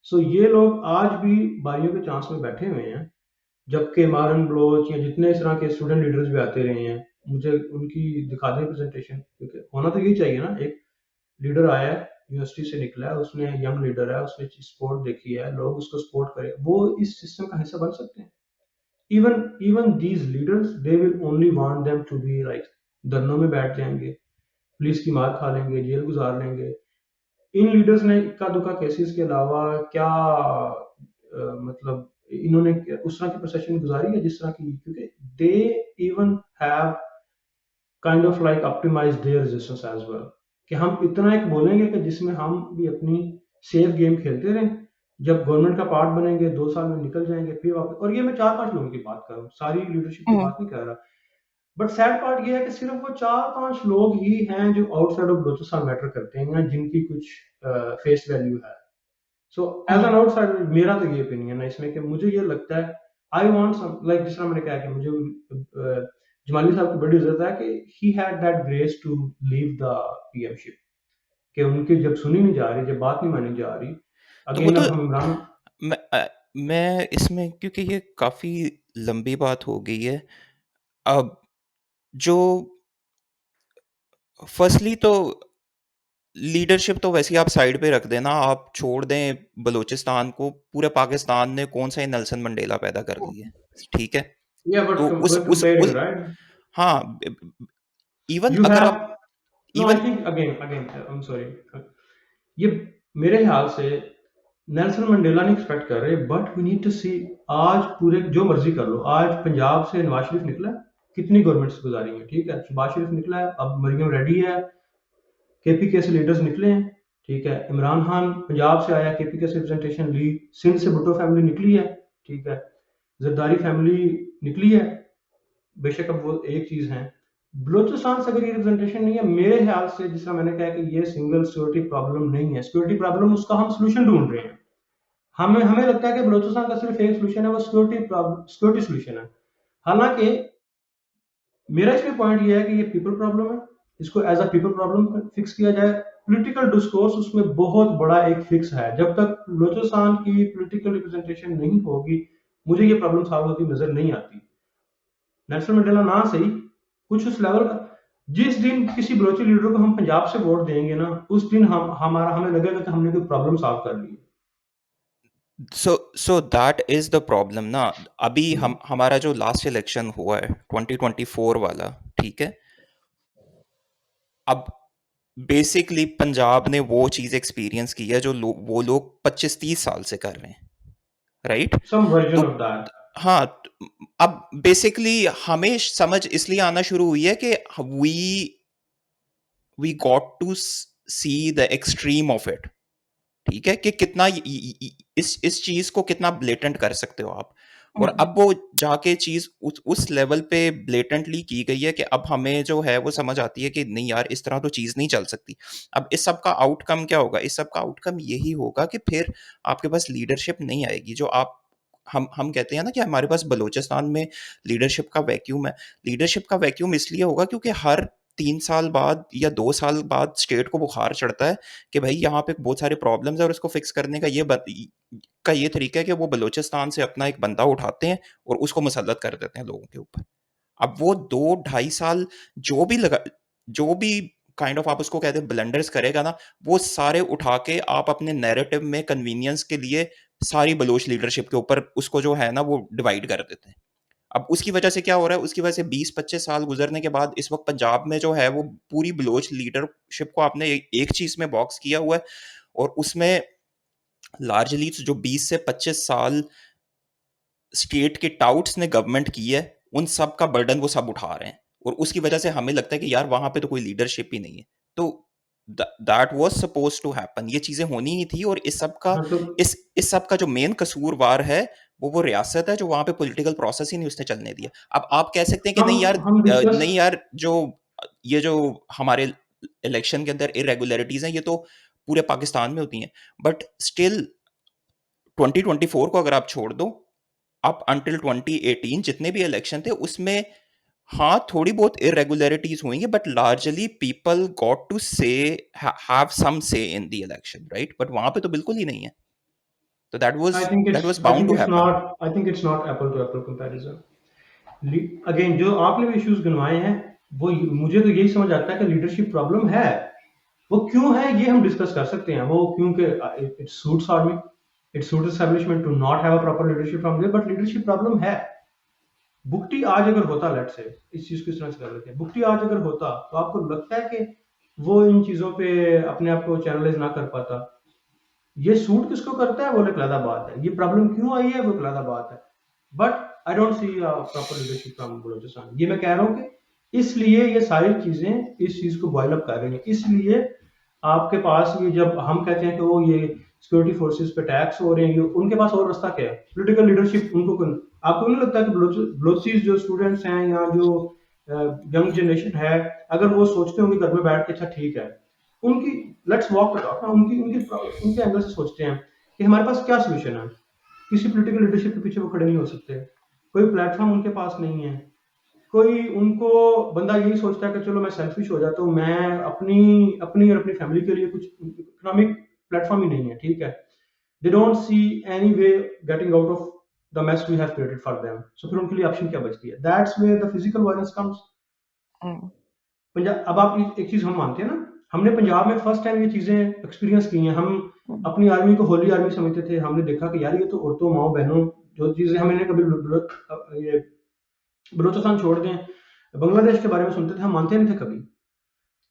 So ये लोग आज भी बारियों के चांस में बैठे हुए हैं, जबकि मारन बलोच या जितने इस तरह के स्टूडेंट लीडर्स भी आते रहे हैं, मुझे उनकी दिखा दें प्रेजेंटेशन, क्योंकि होना तो यही चाहिए ना, एक लीडर आया है यूनिवर्सिटी से निकला है, उसने यंग लीडर है, उसने स्पोर्ट देखी है, लोग उसको सपोर्ट करें, वो इस सिस्टम का हिस्सा बन सकते हैं। even these leaders, they will only want them to be like धरनों में बैठ जाएंगे, पुलिस की मार खा लेंगे, जेल गुजार लेंगे। इन लीडर्स ने इक्का दुक्का केसेस के अलावा क्या मतलब इन्होंने उस तरह की प्रोसेशन गुजारी है जिस तरह की, क्योंकि they even have kind of like optimise their resistance as well, कि हम इतना एक बोलेंगे कि जिसमें हम भी अपनी सेफ गेम खेलते रहें, जब गवर्नमेंट का पार्ट बनेंगे 2 साल में निकल जाएंगे फिर वापस। और ये मैं 4-5 लोगों की बात कर रहा हूँ, सारी लीडरशिप की बात नहीं कर रहा, बट सैड पार्ट ये है कि सिर्फ वो 4-5 लोग ही हैं जो आउटसाइड ऑफ बलूचिस्तान मैटर करते हैं या जिनकी कुछ फेस वैल्यू है। सो एज एन आउटसाइडर मेरा तो ये ओपिनियन है इसमें कि मुझे ये लगता है, आई वांट सम लाइक जिस तरह मैंने कहा कि मुझे जमाली साहब की बड़ी इज्जत है कि he had that grace to leave the PMship, कि उनकी जब सुनी नहीं जा रही, जब बात नहीं मानी जा रही, तो वो अगेन तो अब हम इमरान। मैं इसमें, क्योंकि ये काफ़ी लंबी बात हो गई है अब, जो फर्स्टली तो लीडरशिप तो वैसे ही आप साइड पे रख देना, आप छोड़ दें बलूचिस्तान को, पूरे पाकिस्तान ने कौन सा ही नेल्सन मंडेला पैदा कर दी है, ठीक है? या बट तो कंपेयरिंग राइट, हाँ, इवन यू अगर हैव, आप know I even think again again I am sorry, ये मेरे ख्याल से नेल्सन मंडेला नहीं एक्सपेक्ट कर रहे, बट वी नीड टू सी, आज पूरे जो मर्जी कर लो, आज पंजाब से नवाज शरीफ निकला है, कितनी गवर्नमेंट्स गुजारी है, ठीक है, शहबाज शरीफ निकला है, अब मरियम रेड्डी है, केपीके से लीडर्स निकले हैं, ठीक है, इमरान खान पंजाब से आया, केपीके से रिप्रेजेंटेशन ली, सिंध से भुट्टो फैमिली निकली है, ठीक है, जरदारी फैमिली निकली है, बेशक अब वो एक चीज है। बलूचिस्तान से अगर ये रिप्रेजेंटेशन नहीं है, मेरे ख्याल से जिस तरह मैंने कहा कि ये सिंगल सिक्योरिटी प्रॉब्लम नहीं है, सिक्योरिटी प्रॉब्लम उसका हम सोल्यूशन ढूंढ रहे हैं, हमें हमें लगता है कि बलूचिस्तान का सिर्फ एक सोल्यूशन है, वो सिक्योरिटी सोल्यूशन है। हालांकि मेरा इसमें पॉइंट ये है कि ये पीपल प्रॉब्लम है, इसको as a people problem fix किया जाए। पॉलिटिकल डिस्कोर्स उसमें बहुत बड़ा एक फिक्स है, जब तक बलूचिस्तान की पॉलिटिकल रिप्रेजेंटेशन नहीं होगी, मुझे ये प्रॉब्लम सॉल्व होती नजर नहीं आती। नेल्सन मंडेला ना सही, कुछ उस लेवल का, जिस दिन किसी बलोची लीडर को हम पंजाब से वोट देंगे ना, उस दिन हमें लगेगा कि हमने कोई प्रॉब्लम सॉल्व कर ली। So that is the problem ना। अभी हमारा जो लास्ट इलेक्शन हुआ है 2024 वाला, ठीक है, अब बेसिकली पंजाब ने वो चीज़ एक्सपीरियंस की है जो वो लोग 25-30 साल से कर रहे हैं, राइट? सम वर्जन तो ऑफ दैट। हाँ, अब बेसिकली हमें समझ इसलिए आना शुरू हुई है कि we we got to see the extreme of it, ठीक है, कि कितना इस चीज को कितना ब्लेटेंट कर सकते हो आप। और अब वो जाके चीज उस लेवल पे ब्लेटेंटली की गई है कि अब हमें जो है वो समझ आती है कि नहीं यार, इस तरह तो चीज नहीं चल सकती। अब इस सब का आउटकम क्या होगा? इस सब का आउटकम यही होगा कि फिर आपके पास लीडरशिप नहीं आएगी। जो आप हम कहते हैं ना कि हमारे पास बलूचिस्तान में लीडरशिप का वैक्यूम है। लीडरशिप का वैक्यूम इसलिए होगा क्योंकि हर 3 साल बाद या 2 साल बाद स्टेट को बुखार चढ़ता है कि भाई यहाँ पे बहुत सारे प्रॉब्लम्स है और इसको फिक्स करने का ये तरीका है कि वो बलूचिस्तान से अपना एक बंदा उठाते हैं और उसको मुसल्लत कर देते हैं लोगों के ऊपर। अब वो 2 ढाई साल जो भी लगा, जो भी काइंड ऑफ आप उसको कहते हैं ब्लंडर्स करेगा ना, वो सारे उठा के आप अपने नैरेटिव में कन्वीनियंस के लिए सारी बलोच लीडरशिप के ऊपर उसको जो है ना वो डिवाइड कर देते हैं। अब उसकी वजह से क्या हो रहा है, उसकी वजह से 20-25 साल गुजरने के बाद इस वक्त पंजाब में जो है वो पूरी बलोच लीडरशिप को आपने एक चीज में बॉक्स किया हुआ है, और उसमें लार्जली जो 20 से 25 साल स्टेट के टाउट्स ने गवर्नमेंट की है, उन सब का बर्डन वो सब उठा रहे हैं, और उसकी वजह से हमें लगता है कि यार वहां पे तो कोई लीडरशिप ही नहीं है। तो that was suppose to happen, ये चीजें होनी ही थी, और हाँ तो इस सब का जो मेन कसूरवार है वो रियासत है, जो वहां पे पॉलिटिकल प्रोसेस ही नहीं उसने चलने दिया। अब आप कह सकते हैं कि हम डिस्कस नहीं यार, जो हमारे इलेक्शन के अंदर इरेगुलरिटीज हैं ये तो पूरे पाकिस्तान में होती हैं, बट स्टिल 2024 को अगर आप छोड़ दो, अप अंटिल 2018 जितने भी इलेक्शन थे उसमें हाँ थोड़ी बहुत इरेगुलरिटीज हुई हैं, but largely people got to say have some say in the election, right? But वहां पे तो बिल्कुल ही नहीं है, तो that was bound to happen. I think it's not apple to apple comparison. Again जो आपने इश्यूज गिनवाए हैं वो मुझे तो यही समझ आता है कि लीडरशिप प्रॉब्लम है। वो क्यों है ये हम डिस्कस कर सकते हैं। वो क्योंकि it suits army, it suits establishment to not have a proper leadership from there, but leadership problem है। बुकटी आज अगर होता, लेट से इस चीज को इस तरह से कर लेते हैं, बुकटी आज अगर होता तो आपको लगता है कि वो इन चीजों पे अपने आप को चैनलाइज ना कर पाता? ये सूट किसको करता है वो एक अलग बात है, ये प्रॉब्लम क्यों आई है वो एक अलग बात है, but I don't see proper leadership from Balochistan. ये मैं कह रहा हूँ कि इसलिए ये सारी चीजें इस चीज को बॉयल अप कर रही हैं। इसलिए आपके पास ये जब हम कहते हैं कि वो ये सिक्योरिटी फोर्सेस पे टैक्स हो रहे हैं, उनके पास और रास्ता क्या है? पॉलिटिकल लीडरशिप उनको आपको नहीं लगता कि बलोचिस जो स्टूडेंट्स हैं या जो यंग जनरेशन है, अगर वो सोचते होंगे घर में बैठ के अच्छा ठीक है, उनकी लेट्स वॉक द टॉक ना, उनकी उनकी उनके एंगल से सोचते हैं कि हमारे पास क्या सोल्यूशन है। किसी पॉलिटिकल लीडरशिप के पीछे वो खड़े नहीं हो सकते, कोई प्लेटफॉर्म उनके पास नहीं है, कोई उनको बंदा यही सोचता है कि चलो मैं सेल्फिश हो जाता हूँ, मैं अपनी अपनी और अपनी फैमिली के लिए कुछ इकोनॉमिक प्लेटफॉर्म ही नहीं है, ठीक है। They don't see any way getting out of the mess we have created for them. So फिर उनके लिए ऑप्शन क्या बचती है? That's where the physical violence comes. Punjab, अब आप एक चीज हम मानते हैं ना, हमने पंजाब में फर्स्ट टाइम ये चीजें एक्सपीरियंस की हैं। हम अपनी आर्मी को होली आर्मी समझते थे, हमने देखा कि यार ये तो औरतों माओ बहनों जो चीजें हमने कभी ये बलूचिस्तान छोड़ दें, बांग्लादेश के बारे में सुनते थे, हम मानते नहीं थे कभी।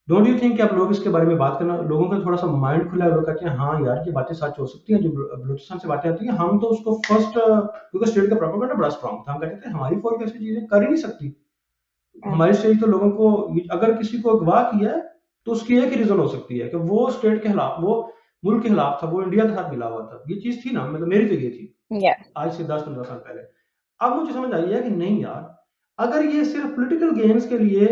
डोंट यू थिंक कि आप लोग इसके बारे में बात करना, लोगों का थोड़ा सा माइंड खुला है, लोग कहते हैं हाँ यार ये बातें सच हो सकती हैं, जो बलूचिस्तान से बातें आती हैं। हम तो उसको फर्स्ट, क्योंकि स्टेट का प्रोपेगेंडा बड़ा स्ट्रॉन्ग था, हम कहते थे हमारी फौज ऐसी चीजें कर ही नहीं सकती। हमारी स्टेट तो लोगों को, अगर किसी को अगवा किया है तो उसकी एक ही रीजन हो सकती है कि वो स्टेट के खिलाफ, वो मुल्क के खिलाफ था, वो इंडिया के साथ मिला हुआ था। ये चीज थी ना, मतलब मेरी तो ये थी आज से 10-15 साल पहले। अब मुझे समझ आई है कि नहीं यार, अगर ये सिर्फ पॉलिटिकल गेम्स के लिए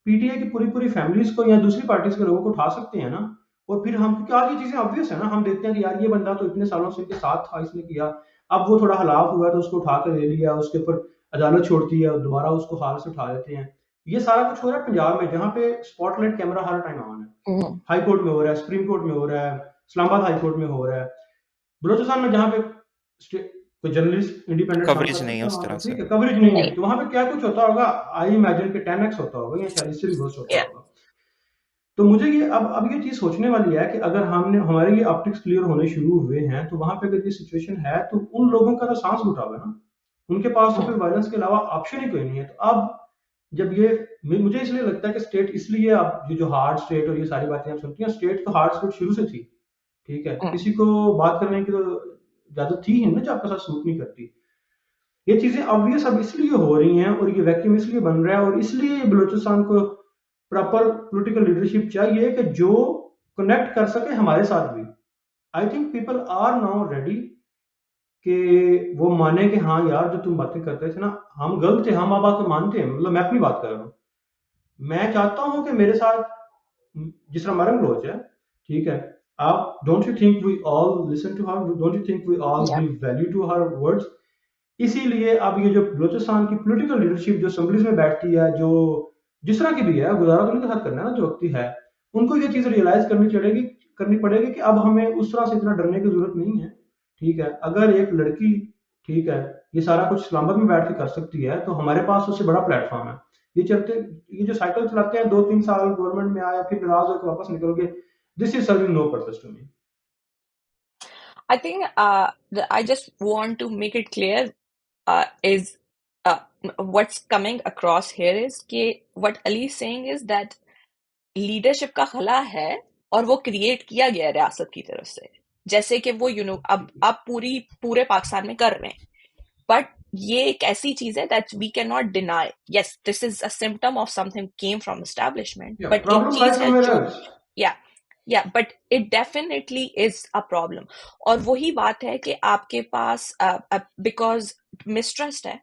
पीटीआई की पूरी पूरी फैमिलीज को या दूसरी पार्टीज के लोगों को उठा सकते हैं ना, और फिर हम, क्योंकि आज ये चीजें ऑब्वियस है ना, हम देखते हैं कि यार ये बंदा तो इतने सालों से इनके साथ था, इसने किया, अब वो थोड़ा हलाफ हुआ तो उसको उठा कर ले लिया, उसके ऊपर अदालत छोड़ती है और दोबारा उसको हाल से उठा लेते हैं। ये सारा कुछ हो रहा है पंजाब में, जहाँ पे spotlight camera her time on है। हाई कोर्ट में हो रहा है, सुप्रीम कोर्ट में हो रहा है, इस्लामाबाद हाई कोर्ट में हो रहा है, बलूचिस्तान में जहाँ पे कोई जर्नलिस्ट इंडिपेंडेंट कवरेज नहीं है उस तरह से, ठीक है, कवरेज नहीं है, तो वहां पे क्या कुछ होता होगा, आई इमेजिन के 10x होता होगा या शायद इससे भी बहुत होता होगा। तो मुझे ये अब ये चीज सोचने वाली है कि अगर हमने, हमारे ये ऑप्टिक्स क्लियर होने शुरू हुए हैं, तो वहां पे अगर ये सिचुएशन है तो उन लोगों का तो सांस घुटा हुआ है ना, उनके पास तो कोई वायलेंस के अलावा ऑप्शन ही कोई नहीं है। तो अब जब ये, मुझे इसलिए लगता है कि स्टेट, इसलिए अब ये जो हार्ड स्टेट और ये सारी बातें आप सुनती हैं, स्टेट तो हार्ड स्टेट शुरू से थी, ठीक है, किसी को बात करने की तो इजाजत थी ही ना जो आपके साथ सूट नहीं करती। ये चीजें ऑब्वियस अब इसलिए हो रही हैं और ये वैक्यूम इसलिए बन रहा है, और इसलिए बलूचिस्तान को प्रॉपर पॉलिटिकल लीडरशिप चाहिए कि जो कनेक्ट कर सके हमारे साथ भी। I think people are now ready कि वो माने कि हाँ यार जो तुम बातें करते थे ना, हम गलत थे, हम आप बात मानते हैं। मतलब मैं अपनी बात कर रहा हूँ, मैं चाहता हूँ कि मेरे साथ जिस तरह मरम लोच है, ठीक है, आप don't you think we all listen to her, don't you think we all give value to her words. इसीलिए अब ये जो बलूचिस्तान की पॉलिटिकल लीडरशिप जो असेंबलीज में बैठती है, जो जिस तरह की भी है, गुजारा तो उनके साथ करना है ना जो वक्ती है, उनको ये चीज़ रियलाइज़ करनी पड़ेगी कि अब हमें उस तरह से इतना डरने की ज़रूरत नहीं है, ठीक है? अगर एक लड़की, ठीक है, ये सारा कुछ इस्लामाबाद में बैठ के कर सकती है, तो हमारे पास उससे बड़ा प्लेटफ़ॉर्म है। ये जो साइकिल चलाते हैं 2-3 साल गवर्नमेंट में आए, फिर नाराज़ होकर वापस निकल गए, this is serving no purpose to me. I think I just want to make it clear is what's coming across here is कि what Ali is saying is that leadership का खला है और वो क्रिएट किया गया है रियासत की तरफ से, जैसे कि वो अब पूरे पाकिस्तान में कर रहे हैं, बट ये एक ऐसी चीज है that we can not deny. Yes, this is a symptom of something came from establishment, Yeah, but एक problem lies चीज है somewhere जो else. या but it definitely is a problem. और वही बात है कि आपके पास बिकॉज मिसट्रस्ट है,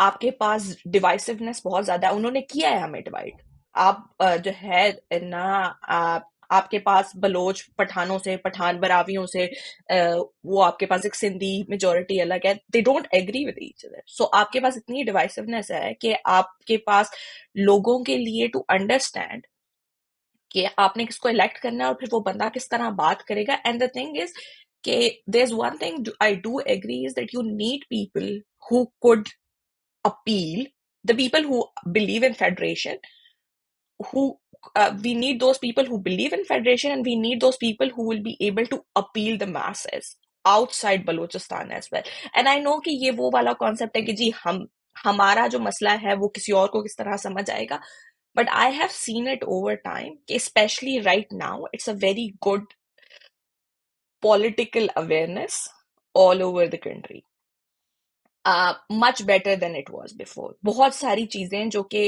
आपके पास डिवाइसिवनेस बहुत ज्यादा है. उन्होंने किया है हमें डिवाइड. आप जो है ना, आपके पास बलोच पठानों से, पठान बरावियों से, वो आपके पास एक सिंधी मेजोरिटी अलग है, they don't agree with each other. So आपके पास इतनी डिवाइसिवनेस है कि आपके पास लोगों के लिए टू अंडरस्टैंड कि आपने किसको इलेक्ट करना है और फिर वो बंदा किस तरह बात करेगा. एंड द थिंग इज कि there is one thing I do agree is that you need people who could appeal, the people who believe in federation, who we need those people who believe in federation, and we need those people who will be able to appeal the masses outside Balochistan as well. And I know कि ये वो वाला concept है कि जी हमारा जो मसला है वो किसी और को किस तरह समझ आएगा. But I have seen it over time, especially right now, it's a very good political awareness all over the country. Much better than it was before. बहुत सारी चीजें जो कि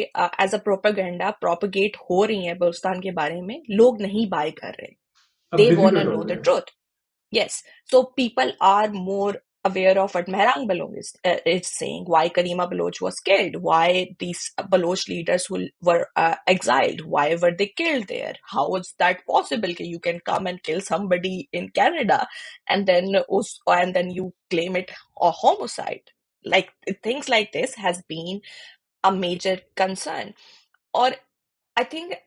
एज अ प्रोपेगेंडा प्रोपगेट हो रही हैं बलूचिस्तान के बारे में, लोग नहीं बाय कर रहे. अब They want to डिफिकल्ट हो know the गया। truth. Yes. So people are more aware of what Mehrang Baloch is saying, why Karima Baloch was killed, why these Baloch leaders who were exiled, why were they killed there? How is that possible that you can come and kill somebody in Canada and then you claim it a homicide? Like things like this has been a major concern. Or I think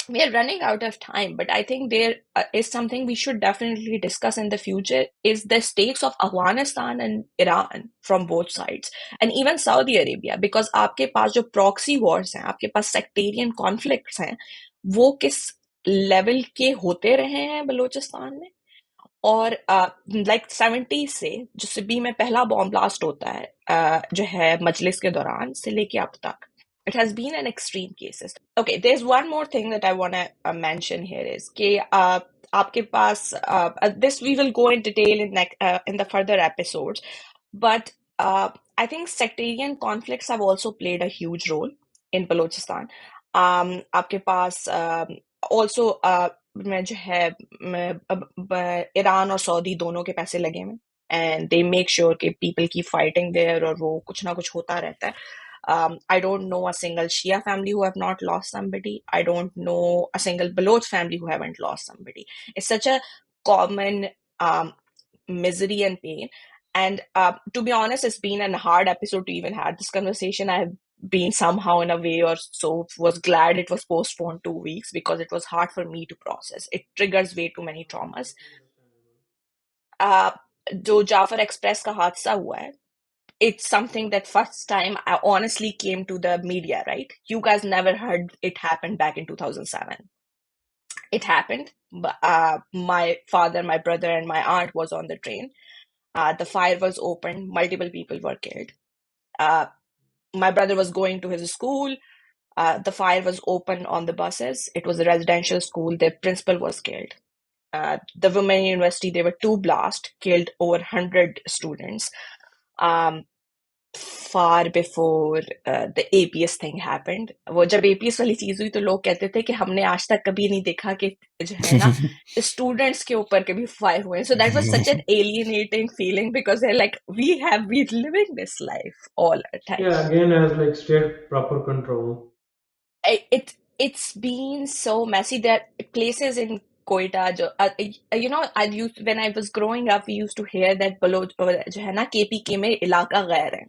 we are running out of time, but I think there is something we should definitely discuss in the future is the stakes of Afghanistan and Iran from both sides, and even Saudi Arabia, because आपके पास जो proxy wars हैं, आपके पास sectarian conflicts हैं, वो किस level के होते रहे हैं बलूचिस्तान में. और लाइक 70 से जो सिबी में पहला बॉम्ब ब्लास्ट होता है जो है मजलिस के दौरान से लेके अब तक, it has been an extreme cases. Okay, there's one more thing that I want to mention here is कि आपके पास this we will go in detail in the further episodes, but I think sectarian conflicts have also played a huge role in Balochistan. आपके पास also में जो है Iran और Saudi दोनों के पैसे लगे हुए, एंड दे मेक श्योर कि पीपल की फाइटिंग देयर और वो कुछ ना कुछ होता रहता है. I don't know a single Shia family who have not lost somebody. I don't know a single Baloch family who haven't lost somebody. It's such a common misery and pain. And to be honest, it's been a hard episode to even have this conversation. I have been somehow in a way or so was glad it was postponed 2 weeks because it was hard for me to process. It triggers way too many traumas. जो Jafar express का हादसा हुआ है, it's something that first time I honestly came to the media, right? You guys never heard it happen back in 2007. It happened. My father, my brother, and my aunt was on the train. The fire was opened. Multiple people were killed. My brother was going to his school. The fire was open on the buses. It was a residential school. The principal was killed. The Women University, there were 2 blasts, killed over 100 students. Far before the APS thing happened. वो जब APS वाली चीज हुई तो लोग कहते थे कि हमने आज तक कभी नहीं देखा कि जो है ना स्टूडेंट्स के ऊपर कभी फायर हुए. So that was such an alienating feeling because they're like we have been living this life all the time. Yeah, again as like state proper control. It's been so messy. There are places in Quetta, you know, when I was growing up, we used to hear that Baloch जो है ना KPK में इलाका गैर है.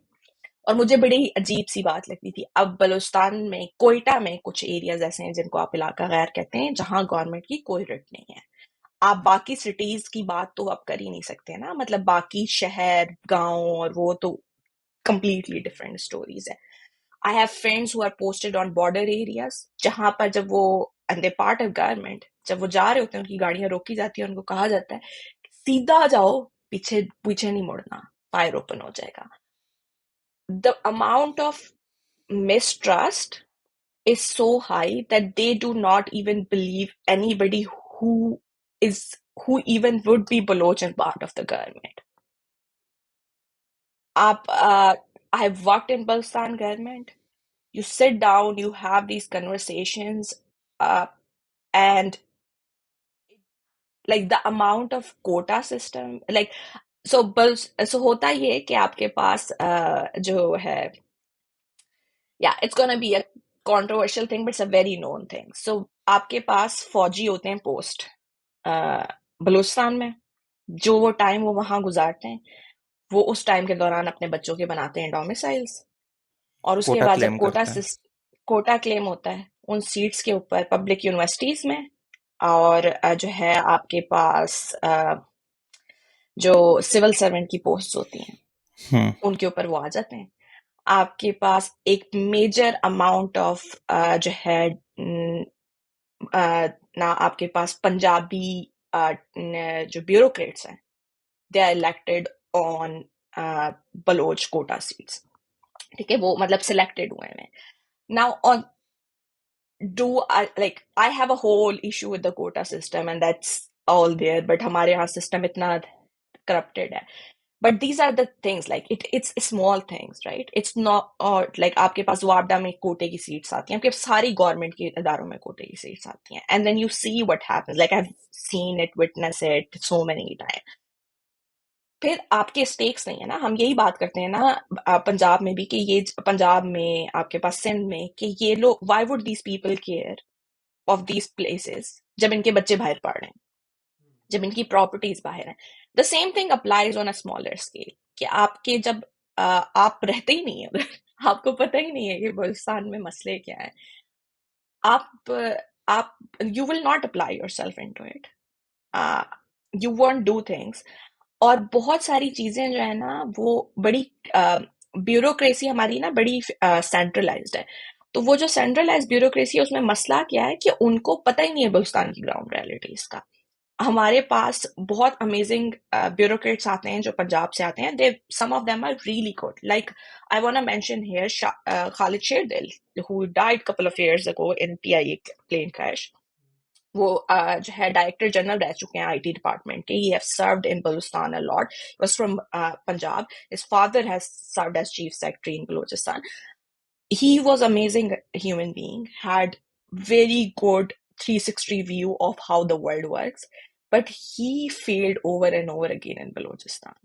और मुझे बड़ी अजीब सी बात लगती थी। अब बलूचिस्तान में कोयटा में कुछ एरियाज ऐसे हैं जिनको आप इलाका गैर कहते हैं, जहां गवर्नमेंट की कोई रिट नहीं है। आप बाकी सिटीज की बात तो आप कर ही नहीं सकते ना, मतलब बाकी शहर गांव और वो तो कंप्लीटली डिफरेंट स्टोरीज है। I have friends who are posted on border areas, जहां पर जब वो and they part of government, जब वो जा रहे होते हैं उनकी गाड़ियां रोकी जाती है, उनको कहा जाता है सीधा जाओ, पीछे पीछे नहीं मुड़ना, फायर ओपन हो जाएगा। The amount of mistrust is so high that they do not even believe anybody who is who even would be Baloch and part of the government. I have worked in Balstan government. You sit down, you have these conversations, and like the amount of quota system, like so होता ये है कि आपके पास जो है, yeah, it's gonna be a controversial thing, but it's a very known thing. So आपके पास फौजी होते हैं पोस्ट बलूचिस्तान में, जो वो टाइम वो वहां गुजारते हैं, वो उस टाइम के दौरान अपने बच्चों के बनाते हैं डोमिसाइल्स, और उसके कोटा बाद जब क्लेम करते हैं। कोटा क्लेम होता है उन सीट्स के ऊपर पब्लिक यूनिवर्सिटीज में, और जो है आपके पास जो सिविल सर्वेंट की पोस्ट होती हैं हम्म। उनके ऊपर वो आ जाते हैं। आपके पास एक मेजर अमाउंट ऑफ जो है ना आपके पास पंजाबी जो ब्यूरोक्रेट्स हैं, they are elected on Baloch quota seats, ठीक है, वो मतलब सिलेक्टेड हुए हैं। Now on do I have a whole issue with the quota system and that's all there, but हमारे यहाँ system इतना corrupted है। But these are the things, like it's small things, right? It's not, or like आपके पास वार्डा में कोटे की seats आती हैं, आपके सारी गवर्नमेंट के इदारों में कोटे की सीट्स आती हैं, and then you see what happens, like I've seen it, witness it so many times। फिर आपके स्टेक्स नहीं है ना, हम यही बात करते हैं ना पंजाब में भी, कि ये पंजाब में आपके पास सिंध में, कि ये लोग why would these people care of these places जब इनके बच्चे बाहर पढ़ रहे हैं, जब इनकी प्रॉपर्टीज बाहर हैं। The same thing applies on a smaller scale, कि आपके जब आप रहते ही नहीं है उधर, आपको पता ही नहीं है कि बलूचिस्तान में मसले क्या है, आप you will not apply yourself into it, you won't do things. और बहुत सारी चीजें जो है ना वो बड़ी ब्यूरोक्रेसी हमारी ना बड़ी सेंट्रलाइज्ड है। तो वो जो सेंट्रलाइज्ड ब्यूरोक्रेसी है उसमें मसला क्या है कि उनको पता ही नहीं है बलूचिस्तान की ग्राउंड रियलिटीज का। हमारे पास बहुत अमेजिंग ब्यूरोक्रेट्स आते हैं जो पंजाब से आते हैं, they some of them are really good, like I want to mention here Khalid Sherdil who died couple of years ago in PIA plane crash. वो जो है डायरेक्टर जनरल रह चुके हैं आईटी डिपार्टमेंट के। He have served in Balochistan a lot, was from Punjab, his father has served as chief secretary in Balochistan. He was amazing human being, had very good 360 view of how the world works, but he failed over and over again in Balochistan.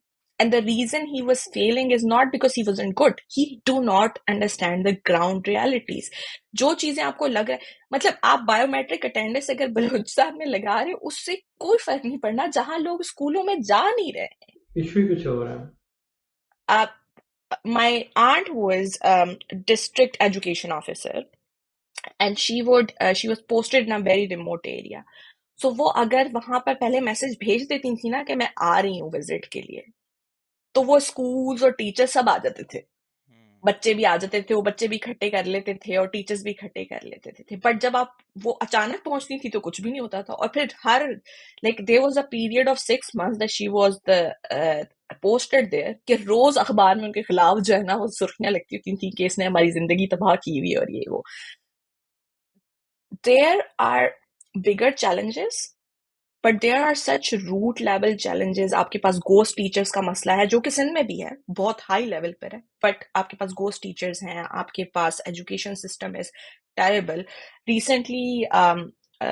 And the reason he was failing is not because he wasn't good. He do not understand the ground realities. जो चीजें आपको लग रहा है, मतलब आप biometric attendance अगर बलूचिस्तान में लगा रहे हो उससे कोई फर्क नहीं पड़ना जहां लोग स्कूलों में जा नहीं रहे। इश्यू कुछ हो रहा है। आप my aunt was district education officer and she was posted in a very remote area. So वो अगर वहां पर पहले मैसेज भेज देती थी ना कि मैं आ रही हूँ विजिट के लिए, तो वो स्कूल्स और टीचर्स सब आ जाते थे, बच्चे भी आ जाते थे, वो बच्चे भी इकट्ठे कर लेते थे और टीचर्स भी इकट्ठे कर लेते थे। बट जब आप वो अचानक पहुंचती थी तो कुछ भी नहीं होता था। और फिर हर like there was a period of 6 months that she was the posted there, कि रोज अखबार में उनके खिलाफ जो है ना वो सुर्खियां लगती होती थी कि इसने हमारी जिंदगी तबाह की हुई और ये वो। There are bigger challenges, but there are such root level challenges. आपके पास गोस्ट टीचर्स का मसला है जो कि सिंध में भी है, बहुत हाई लेवल पर है, बट आपके पास गोस्ट टीचर्स हैं, आपके पास education system is terrible. Recently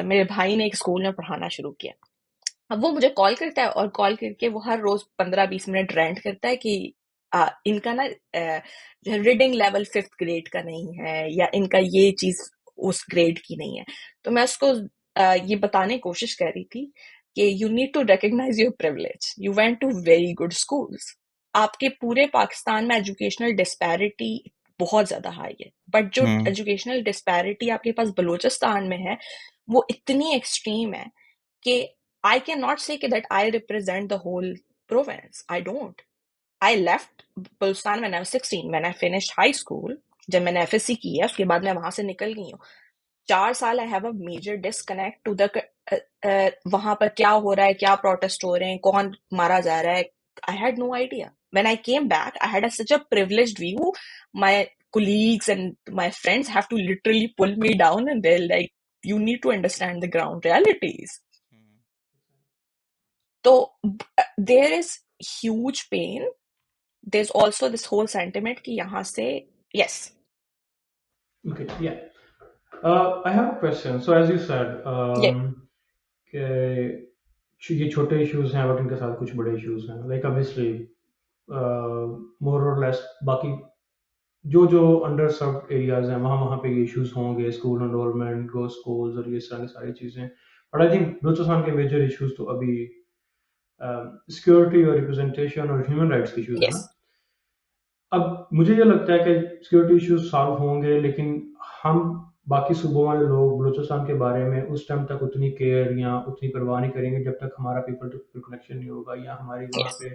मेरे भाई ने एक स्कूल में पढ़ाना शुरू किया। अब वो मुझे कॉल करता है और कॉल करके वो हर रोज 15-20 मिनट रेंट करता है कि इनका ना रीडिंग लेवल 5th ग्रेड का नहीं है, या इनका ये चीज उस ग्रेड की नहीं है। तो मैं उसको ये बताने की कोशिश कर रही थी कि you need to recognise your privilege, you went to very good schools. आपके पूरे पाकिस्तान में एजुकेशनल डिस्पैरिटी बहुत ज्यादा हाई है, बट जो हम्म एजुकेशनल डिस्पैरिटी आपके पास बलूचिस्तान में है वो इतनी एक्सट्रीम है कि I can not say that I represent the whole province. I don't. I left Balstan when I was 16, when I finished high school. जब मैंने FSC की है उसके बाद मैं वहां से निकल गई हूँ. 4 साल I have a major disconnect to the वहां पर क्या हो रहा है, क्या प्रोटेस्ट हो रहे हैं, कौन मारा जा रहा है. I had no idea. When I came back, I had such a privileged view. My colleagues and my friends have to literally pull me down and they're like, you need to understand the ground realities. So there is huge pain. There's also this whole sentiment कि यहाँ से yes. Okay, yeah. I have a question. So as you said, Yeah. ये छोटे issues हैं but इनके साथ कुछ बड़े issues हैं. Like obviously, more or less बाकी जो अंडर सर्व्ड एरियाज हैं वहाँ पे ये इश्यूज होंगे, स्कूल एनरोलमेंट, गो स्कूल्स और ये सारी चीज़ें. बट आई थिंक बलूचिस्तान के मेजर इश्यूज तो अभी सिक्योरिटी और रिप्रेजेंटेशन और ह्यूमन राइट्स के इश्यूज है ना. Yes. अब मुझे ये लगता है कि सिक्योरिटी इश्यूज सॉल्व होंगे, लेकिन हम बाकी सूबों वाले लोग बलूचिस्तान के बारे में उस टाइम तक उतनी केयर या उतनी परवाह नहीं करेंगे जब तक हमारा पीपल टू पीपल कनेक्शन नहीं होगा या हमारी वहाँ Yes. पे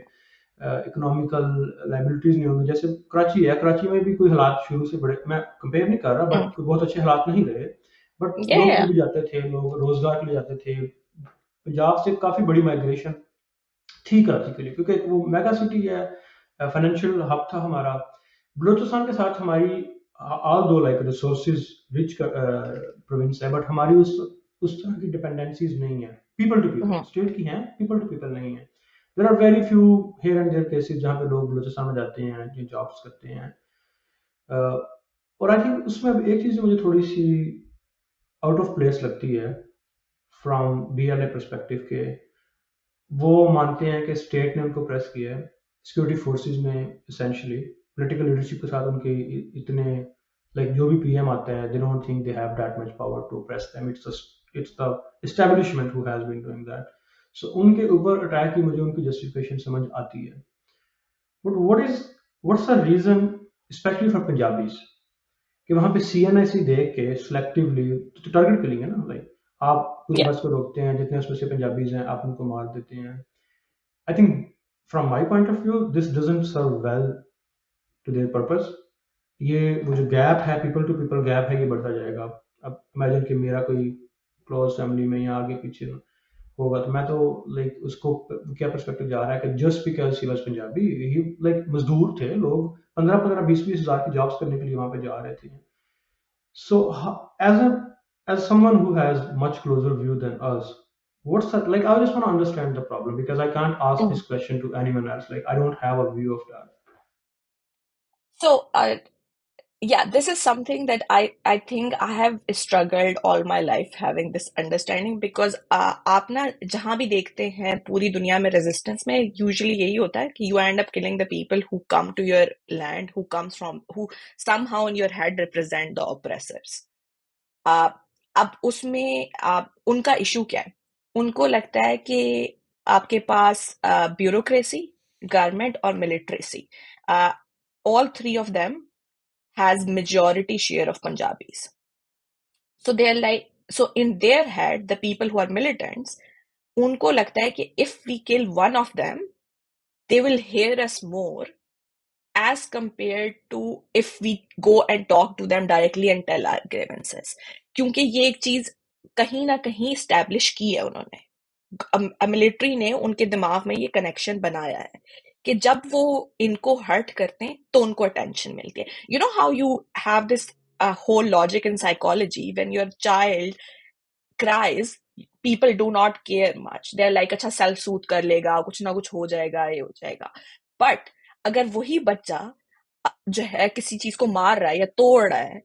इकोनॉमिकल लाइबिलिटीज नहीं होंगी. जैसे कराची है, कराची में भी कोई हालात शुरू से बड़े, मैं कंपेयर नहीं कर रहा, बट कोई बहुत अच्छे हालात नहीं रहे. बट Yeah, लोग फिर yeah. भी जाते थे, लोग रोजगार के लिए जाते थे. पंजाब से काफी बड़ी माइग्रेशन थी कराची के लिए क्योंकि वो मेगा सिटी है, फाइनेंशियल हब था हमारा. बलूचिस्तान के साथ हमारी although like resources rich province है, बट हमारी उस तरह की डिपेंडेंसीज नहीं है. People to people Mhm. State की हैं, पीपल टू पीपल नहीं है. There are very few here and there cases जहाँ पे लोग बलूचिस्तान में जाते हैं, जो जॉब्स करते हैं. और आई थिंक उसमें अब एक चीज़ मुझे थोड़ी सी आउट ऑफ प्लेस लगती है फ्रॉम BLA परस्पेक्टिव के वो मानते हैं कि स्टेट ने उनको प्रेस किया है. सिक्योरिटी फोर्सेस ने इसेंशियली पॉलिटिकल लीडरशिप के साथ उनके इतने लाइक जो भी PM आता है, they don't think they have that much power to press them. It's the establishment who has been doing that. So उनके ऊपर अटैक की मुझे उनकी जस्टिफिकेशन समझ आती है. But what's the reason specially for Punjabis कि वहां पे CNIC देख के सिलेक्टिवली तो टारगेट करेंगे ना. लाइक आप पूरी Yeah. बस को रोकते हैं, जितने उसमें से पंजाबीज हैं आप उनको मार देते हैं. I think from my point of view, this doesn't serve well to their purpose. ये वो जो गैप है, पीपल टू पीपल गैप है, ये बढ़ता जाएगा. अब इमेजिन कि मेरा कोई क्लोज फैमिली में या आगे पीछे होगा तो मैं तो लाइक उसको क्या पर्सपेक्टिव जा रहा है कि just because he was Punjabi, he like मजदूर थे लोग, 15-15 20-20 हज़ार की जॉब्स करने के लिए वहां पे जा रहे थे. So as someone who has much closer view than us, what's that like? I just want to understand the problem because I can't ask Mhm. this question to anyone else. Like I don't have a view of that. So, yeah, this is something that I think I have struggled all my life having this understanding because आप ना जहाँ भी देखते हैं पूरी दुनिया में resistance में usually यही होता है कि you end up killing the people who come to your land, who somehow in your head represent the oppressors. अब उसमें उनका इशू क्या है? उनको लगता है कि आपके पास ब्यूरोक्रेसी, गवर्नमेंट और मिलिट्रेसी, all three of them has majority share of Punjabis. So they're like, so in their head, the people who are militants, उनको लगता है कि if we kill one of them, they will hear us more as compared to if we go and talk to them directly and tell our grievances. क्योंकि ये एक चीज कहीं ना कहीं establish की है उन्होंने. मिलिट्री ने उनके दिमाग में ये कनेक्शन बनाया है कि जब वो इनको हर्ट करते हैं तो उनको अटेंशन मिलती है. You know how you have this whole logic in psychology when your child cries, people do not care much. They're like अच्छा सेल्फ सूट कर लेगा, कुछ ना कुछ हो जाएगा, ये हो जाएगा. बट अगर वही बच्चा जो है किसी चीज को मार रहा है या तोड़ रहा है,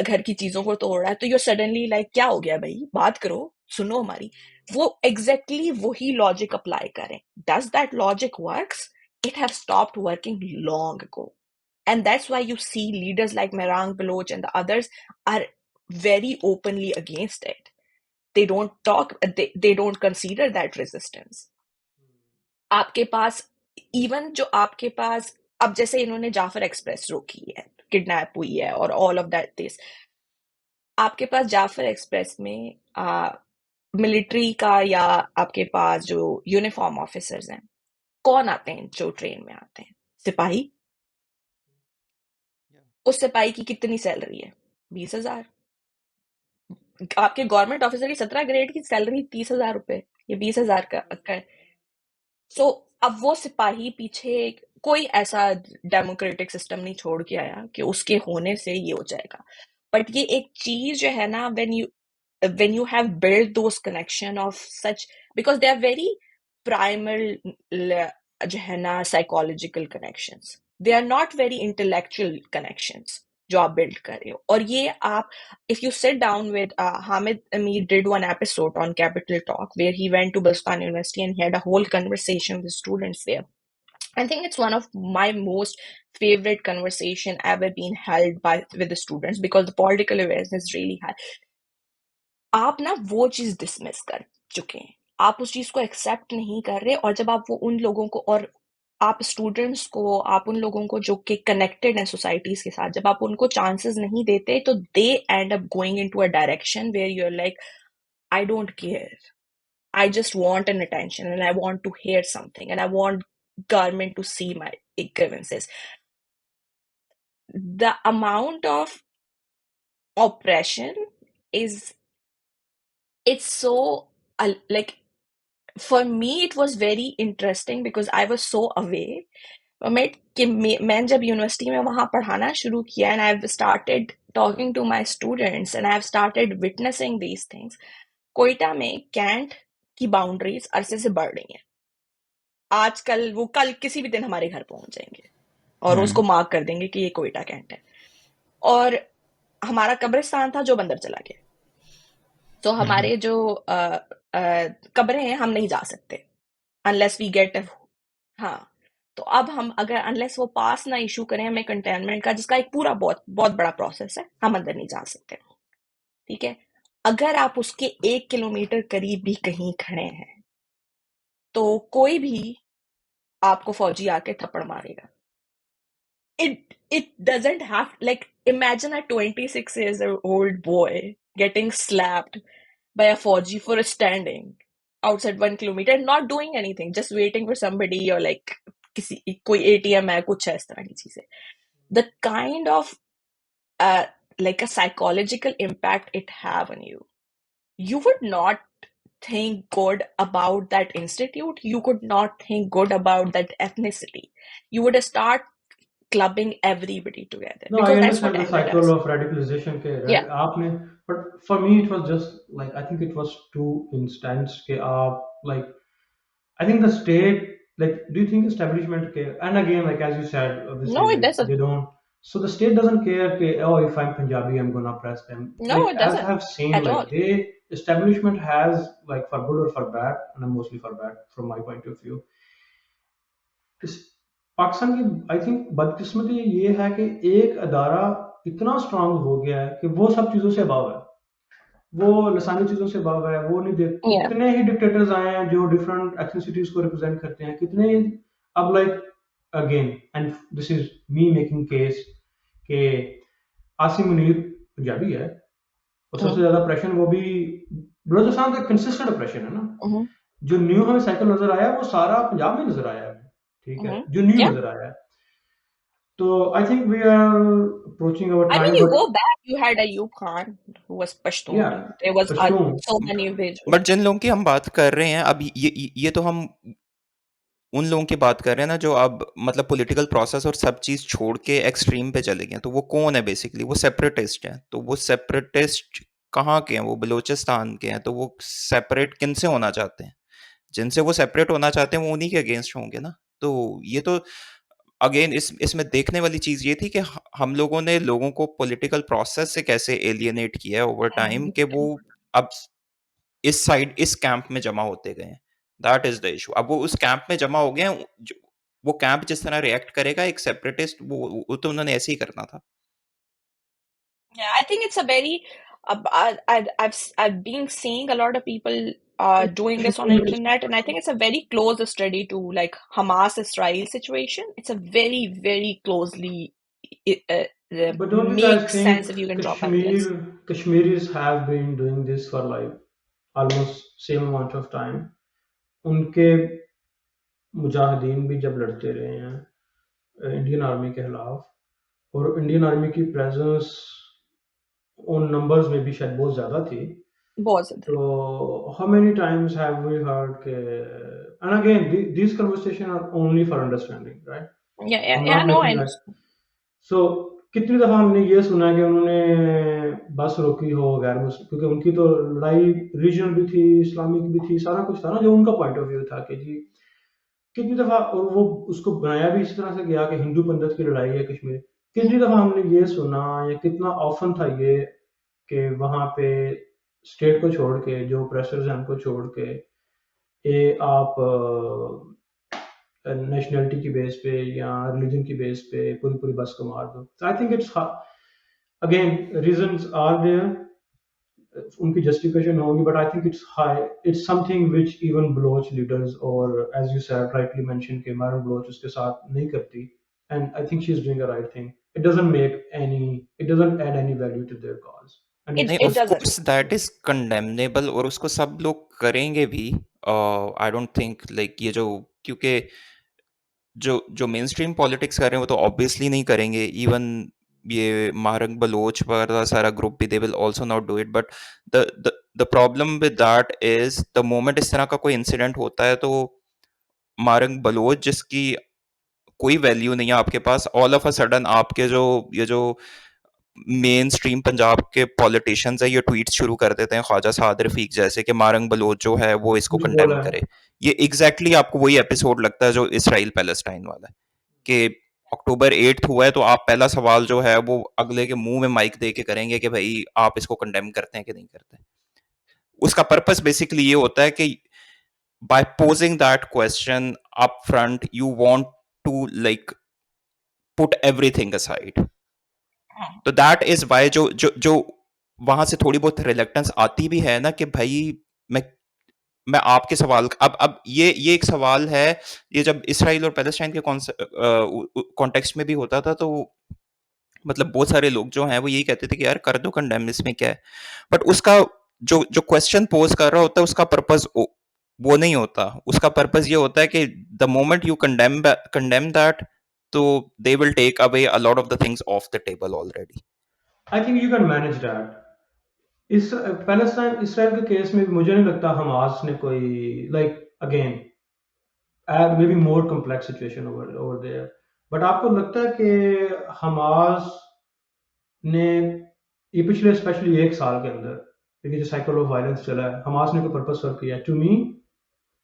घर की चीजों को तोड़ रहा है, तो यू सडनली लाइक क्या हो गया भाई, बात करो, सुनो हमारी. वो एग्जैक्टली वही लॉजिक अप्लाई करें. Does that logic works? It has stopped working long ago. And that's why you see leaders like Merang Baloch and the others are very openly against it. They don't talk, they don't consider that resistance. आपके पास even जो आपके पास, अब जैसे इन्होंने Jafar express रोकी है, kidnap हुई है और ऑल ऑफ दैट दिस, आपके पास जाफर एक्सप्रेस में मिलिट्री का या आपके पास जो यूनिफॉर्म ऑफिसर्स हैं, कौन आते हैं जो ट्रेन में आते हैं? सिपाही। उस सिपाही की कितनी सैलरी है? 20,000। आपके गवर्नमेंट ऑफिसर की 17 ग्रेड की सैलरी 30,000 रुपए, ये 20,000 का। सो अब वो सिपाही पीछे कोई ऐसा डेमोक्रेटिक सिस्टम नहीं छोड़ के आया कि उसके होने से ये हो जाएगा। बट ये एक चीज जो है ना, when you have built those connection of such, because they are very primal जो है ना psychological connections, they are not very intellectual connections जो आप build कर रहे हो। और ये आप, if you sit down with Hamid Amir did one episode on Capital Talk where he went to Balstan University and he had a whole conversation with students there. I think it's one of my most favorite conversation ever been held by with the students because the political awareness is really high. आप ना वो चीज dismiss कर चुके हैं, आप उस चीज को एक्सेप्ट नहीं कर रहे। और जब आप वो उन लोगों को, और आप स्टूडेंट्स को, आप उन लोगों को जो कि कनेक्टेड हैं सोसाइटीज के साथ, जब आप उनको चांसेस नहीं देते तो they end up going into a direction where you are like, I don't care, I just want an attention and I want to hear something and I want government to see my grievances. The amount of oppression is, it's so like, for me it was very interesting because I was so away from it कि मैं जब university में वहां पढ़ाना शुरू किया and I've started talking to my students and I've started witnessing these things. Quetta में cantt की बाउंड्रीज अरसे से बढ़ रही हैं। आजकल वो कल किसी भी दिन हमारे घर पहुंच जाएंगे और उसको मार्क कर देंगे कि ये कोयटा कैंट है। और हमारा कब्रिस्तान था जो बंदर चला गया, तो हमारे जो कब्रें हैं हम नहीं जा सकते अनलेस वी गेट। हाँ, तो अब हम अगर अनलेस वो पास ना इशू करें हमें कंटेनमेंट का, जिसका एक पूरा बहुत बहुत बड़ा प्रोसेस है, हम अंदर नहीं जा सकते। ठीक है, अगर आप उसके 1 किलोमीटर करीब भी कहीं खड़े हैं तो कोई भी आपको फौजी आके थप्पड़ मारेगा। It doesn't have, like, imagine a 26 years old boy getting slapped by a Fauji for standing outside 1 kilometer and not doing anything, just waiting for somebody, or like कोई ATM है, कुछ है इस तरह की चीजें। The kind of like a psychological impact it have on you, you would not think good about that institute, you could not think good about that ethnicity, you would start clubbing everybody together No, I because that's what understand the anger cycle does. of radicalization के Yeah. आपने, but for me it was just like, I think it was too instant के आप like, I think the state, like, do you think establishment के, and again, like as you said, obviously, No, it like doesn't. they don't, so the state doesn't care के, oh, if I'm Punjabi I'm gonna press them, No, like it as doesn't I've seen, at like all. they, establishment has, like, for good or for bad, and mostly for bad from my point of view, इस पाकिस्तान की I think बदकिस्मती ये है कि एक अदारा इतना strong हो गया है कि वो सब चीज़ों से अबाव है, वो लसानी चीज़ों से अबाव है, वो नहीं देख, Yeah. कितने ही डिक्टेटर्स आए हैं जो डिफरेंट एथनिसिटीज को रिप्रेजेंट करते हैं, कितने, अब like again, and this is me making case कि आसिम मुनीर पंजाबी है और सबसे ज्यादा ऑपरेशन वो भी बलोचिस्तान का कंसिस्टेंट ऑपरेशन है ना, जो न्यू हमें साइकिल नजर आया वो सारा पंजाब में नजर आया है, ठीक है, जो न्यू Yeah. नजर आया है। तो I think we are approaching our I mean, time, you but go back, you had Ayub Khan, who was या Pashtun. There was Pashtun, so many visuals. But जिन लोगों की हम बात कर रहे हैं अब ये तो हम उन लोगों की बात कर रहे हैं ना जो अब मतलब पॉलिटिकल प्रोसेस और सब चीज़ छोड़ के एक्सट्रीम पे चले गए हैं। तो वो कौन है? बेसिकली वो सेपरेटिस्ट हैं। तो वो सेपरेटिस्ट कहाँ के हैं? वो बलूचिस्तान के हैं। तो वो सेपरेट किन से होना चाहते हैं? जिनसे वो सेपरेट होना चाहते हैं वो उन्हीं के अगेंस्ट होंगे ना। तो ये तो अगेन इसमें देखने वाली चीज़ ये थी कि हम लोगों ने लोगों को पॉलिटिकल प्रोसेस से कैसे एलियनेट किया है ओवर टाइम कि वो अब इस साइड इस कैंप में जमा होते गए हैं। That is the issue. अब वो उस कैंप में जमा हो गए हैं, वो कैंप जिस तरह रिएक्ट करेगा एक सेपरेटिस्ट, वो तो उन्होंने ऐसे ही करना था। Yeah, I think it's a very I've been seeing a lot of people doing this on internet, and I think it's a very close study to like Hamas-Israel situation. It's a very, very closely But don't you guys makes think sense if you can draw parallels. Kashmiris have been doing this for like almost same amount of time? उनके मुजाहिदीन भी जब लड़ते रहे हैं Indian army के खिलाफ, और Indian army की प्रेजेंस उन नंबर्स में भी शायद बहुत ज़्यादा थी, बहुत ज्यादा. so how many times have we heard के, and again these conversations are only for understanding, right? Yeah, yeah, I'm yeah. not No, I making know. that. So कितनी दफा हमने ये सुना है कि उन्होंने बस रोकी हो गैर मुस्लिम, क्योंकि उनकी तो लड़ाई रीजनल भी थी, इस्लामिक भी थी, सारा कुछ था ना, जो उनका पॉइंट ऑफ व्यू था कि जी कितनी दफा, और वो उसको बनाया भी इसी तरह से गया कि हिंदू पंडित की लड़ाई है कश्मीर। कितनी दफा हमने ये सुना, या कितना ऑफन था ये कि वहां पे स्टेट को छोड़ के, जो प्रेशर्स हैं उनको छोड़ के, ये आप नेशनलिटी की बेस पे या रिलीजन की बेस पे पूरी पूरी बस को मार दो। I think it's again reasons are there, उनकी जस्टिफिकेशन होगी, but I think it's something which even Baloch leaders, और as you said rightly mention के मारन बलोच उसके साथ नहीं करती, and I think she is doing a right thing. It doesn't add any value to their cause, and It नहीं, it's it of doesn't. Course that is condemnable और उसको सब लोग करेंगे भी। आई डोंट थिंक लाइक ये जो, क्योंकि जो जो मेन स्ट्रीम पॉलिटिक्स कर रहे हैं वो तो ऑब्वियसली नहीं करेंगे। इवन ये मारंग बलोच वगैरह सारा ग्रुप भी, they will also not do it. But the the problem with that is the moment इस तरह का कोई इंसिडेंट होता है तो मारंग बलोच जिसकी कोई वैल्यू नहीं है आपके पास, ऑल ऑफ अ सडन आपके जो ये जो मेन स्ट्रीम पंजाब के पॉलिटिशियंस है ये ट्वीट शुरू कर देते हैं ख्वाजा साद रफीक जैसे कि मारंग बलोच जो है वो इसको कुछ कंडेम बोला है। करे। ये एग्जैक्टली आपको वही एपिसोड लगता है जो इसराइल पैलेस्टाइन वाला है कि अक्टूबर 8th हुआ है तो आप पहला सवाल जो है वो अगले के मुंह में माइक दे के करेंगे कि भाई आप इसको कंडेम करते हैं कि नहीं करते। उसका पर्पस बेसिकली ये होता है कि by posing that question up front you want to like put everything aside। तो दैट इज वाई जो जो जो वहां से थोड़ी बहुत रिलेक्टेंस आती भी है ना कि भाई मैं मैं आपके सवाल, अब ये एक सवाल है। ये जब इसराइल और पैलेस्टाइन के कॉन्टेक्स्ट में भी होता था तो मतलब बहुत सारे लोग जो हैं वो यही कहते थे कि यार कर दो कंडेम, इसमें क्या है। बट उसका जो जो क्वेश्चन पोज कर रहा होता है उसका पर्पस वो नहीं होता। उसका पर्पस ये होता है कि the moment you condemn that तो they will take away a lot of the things of the table already. I think you can manage that. इस पैलेस्टाइन इसराइल के केस में मुझे नहीं लगता हमास ने कोई, like again maybe more complex situation over there, but आपको लगता है कि हमास ने ये पिछले स्पेशली एक साल के अंदर ये जो साइकिल ऑफ वायलेंस चला है, हमास ने कोई पर्पस सर्व किया? To me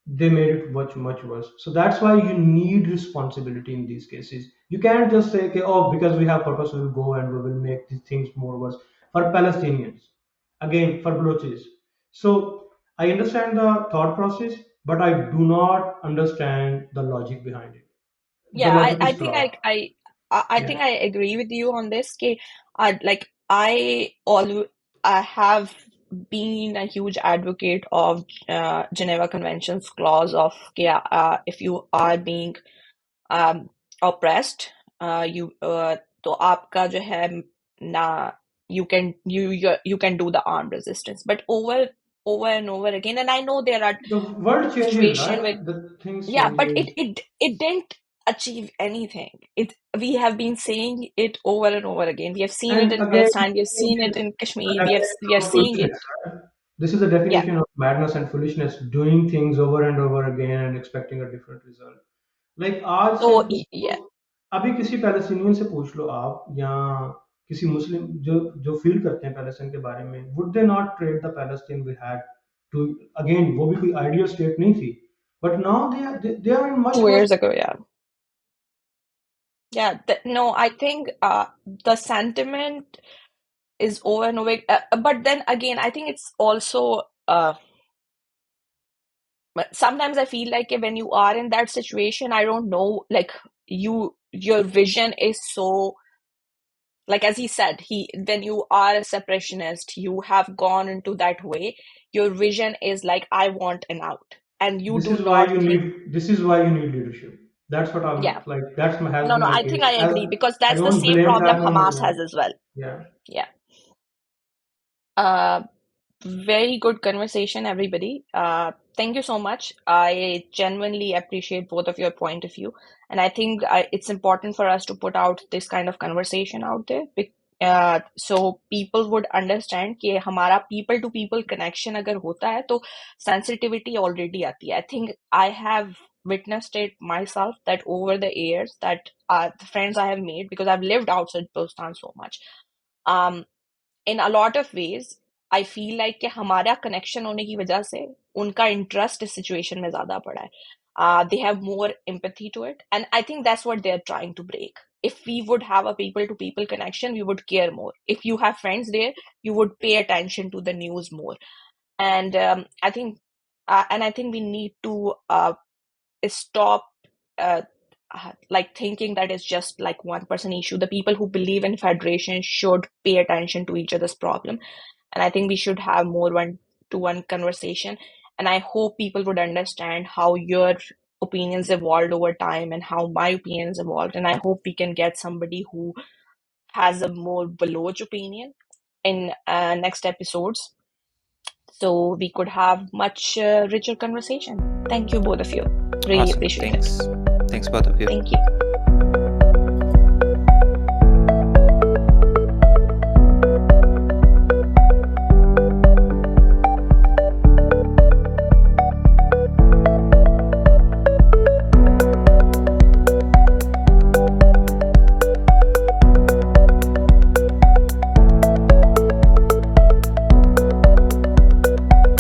they made it much worse. So that's why you need responsibility in these cases. You can't just say okay, oh, because we have purpose we will go and we will make these things more worse for Palestinians, again for Balochis. So I understand the thought process, but I do not understand the logic behind it. The Yeah, logic I is think flawed. I Yeah. think I agree with you on this. Like I have been a huge advocate of Geneva Conventions clause of if you are being um, oppressed, you तो आपका जो है ना, you can do the armed resistance, but over and over again, and I know there are The world changes, situation with right? The things yeah, but changes. it didn't achieve anything. We have been saying it over and over again. We have seen it And in again, Palestine. We have seen it it's in a Kashmir. We are definition of seeing it. foolishness, right? This is a Yeah. definition of madness and foolishness, doing things over and over again and expecting a different result. Like आज से So पूछ लो, yeah, अभी किसी Palestinian से पूछ लो आप, या किसी मुस्लिम जो जो फील करते हैं पैलेस्टीन के बारे में, would they not trade the Palestine we had to, again वो भी कोई आइडियल स्टेट नहीं थी, but now they are in much 2 years worse. ago, yeah. Yeah, no, I think the sentiment is over and over. But then again, I think it's also but sometimes I feel like when you are in that situation, I don't know, like your vision is so like as he said, when you are a separationist, you have gone into that way. Your vision is like, I want an out, and you This do is why not you think. need. This is why you need leadership. That's what I'm Yeah, like. Has no, been no, my I think case. I As agree, because I that's the don't same blame problem that on Hamas anyone. has as well. Yeah. Yeah. Very good conversation, everybody. Thank you so much. I genuinely appreciate both of your point of view, and I think it's important for us to put out this kind of conversation out there, so people would understand कि हमारा people to people connection अगर होता है तो sensitivity already आती है. I think I have witnessed it myself that over the years that the friends I have made, because I've lived outside Pakistan so much. In a lot of ways I feel like कि हमारा connection होने की वजह से उनका interest इस situation में ज़्यादा पड़ा है. They have more empathy to it, and I think that's what they're trying to break. If we would have a people to people connection, we would care more. If you have friends there, you would pay attention to the news more. And I think we need to stop like thinking that it's just like one person issue. The people who believe in federation should pay attention to each other's problem, and I think we should have more one-to-one conversation. And I hope people would understand how your opinions evolved over time and how my opinions evolved, and I hope we can get somebody who has a more Baloch opinion in next episodes, so we could have much richer conversation. Thank you, both of you. Really Awesome. appreciate it. Thanks both of you. Thank you.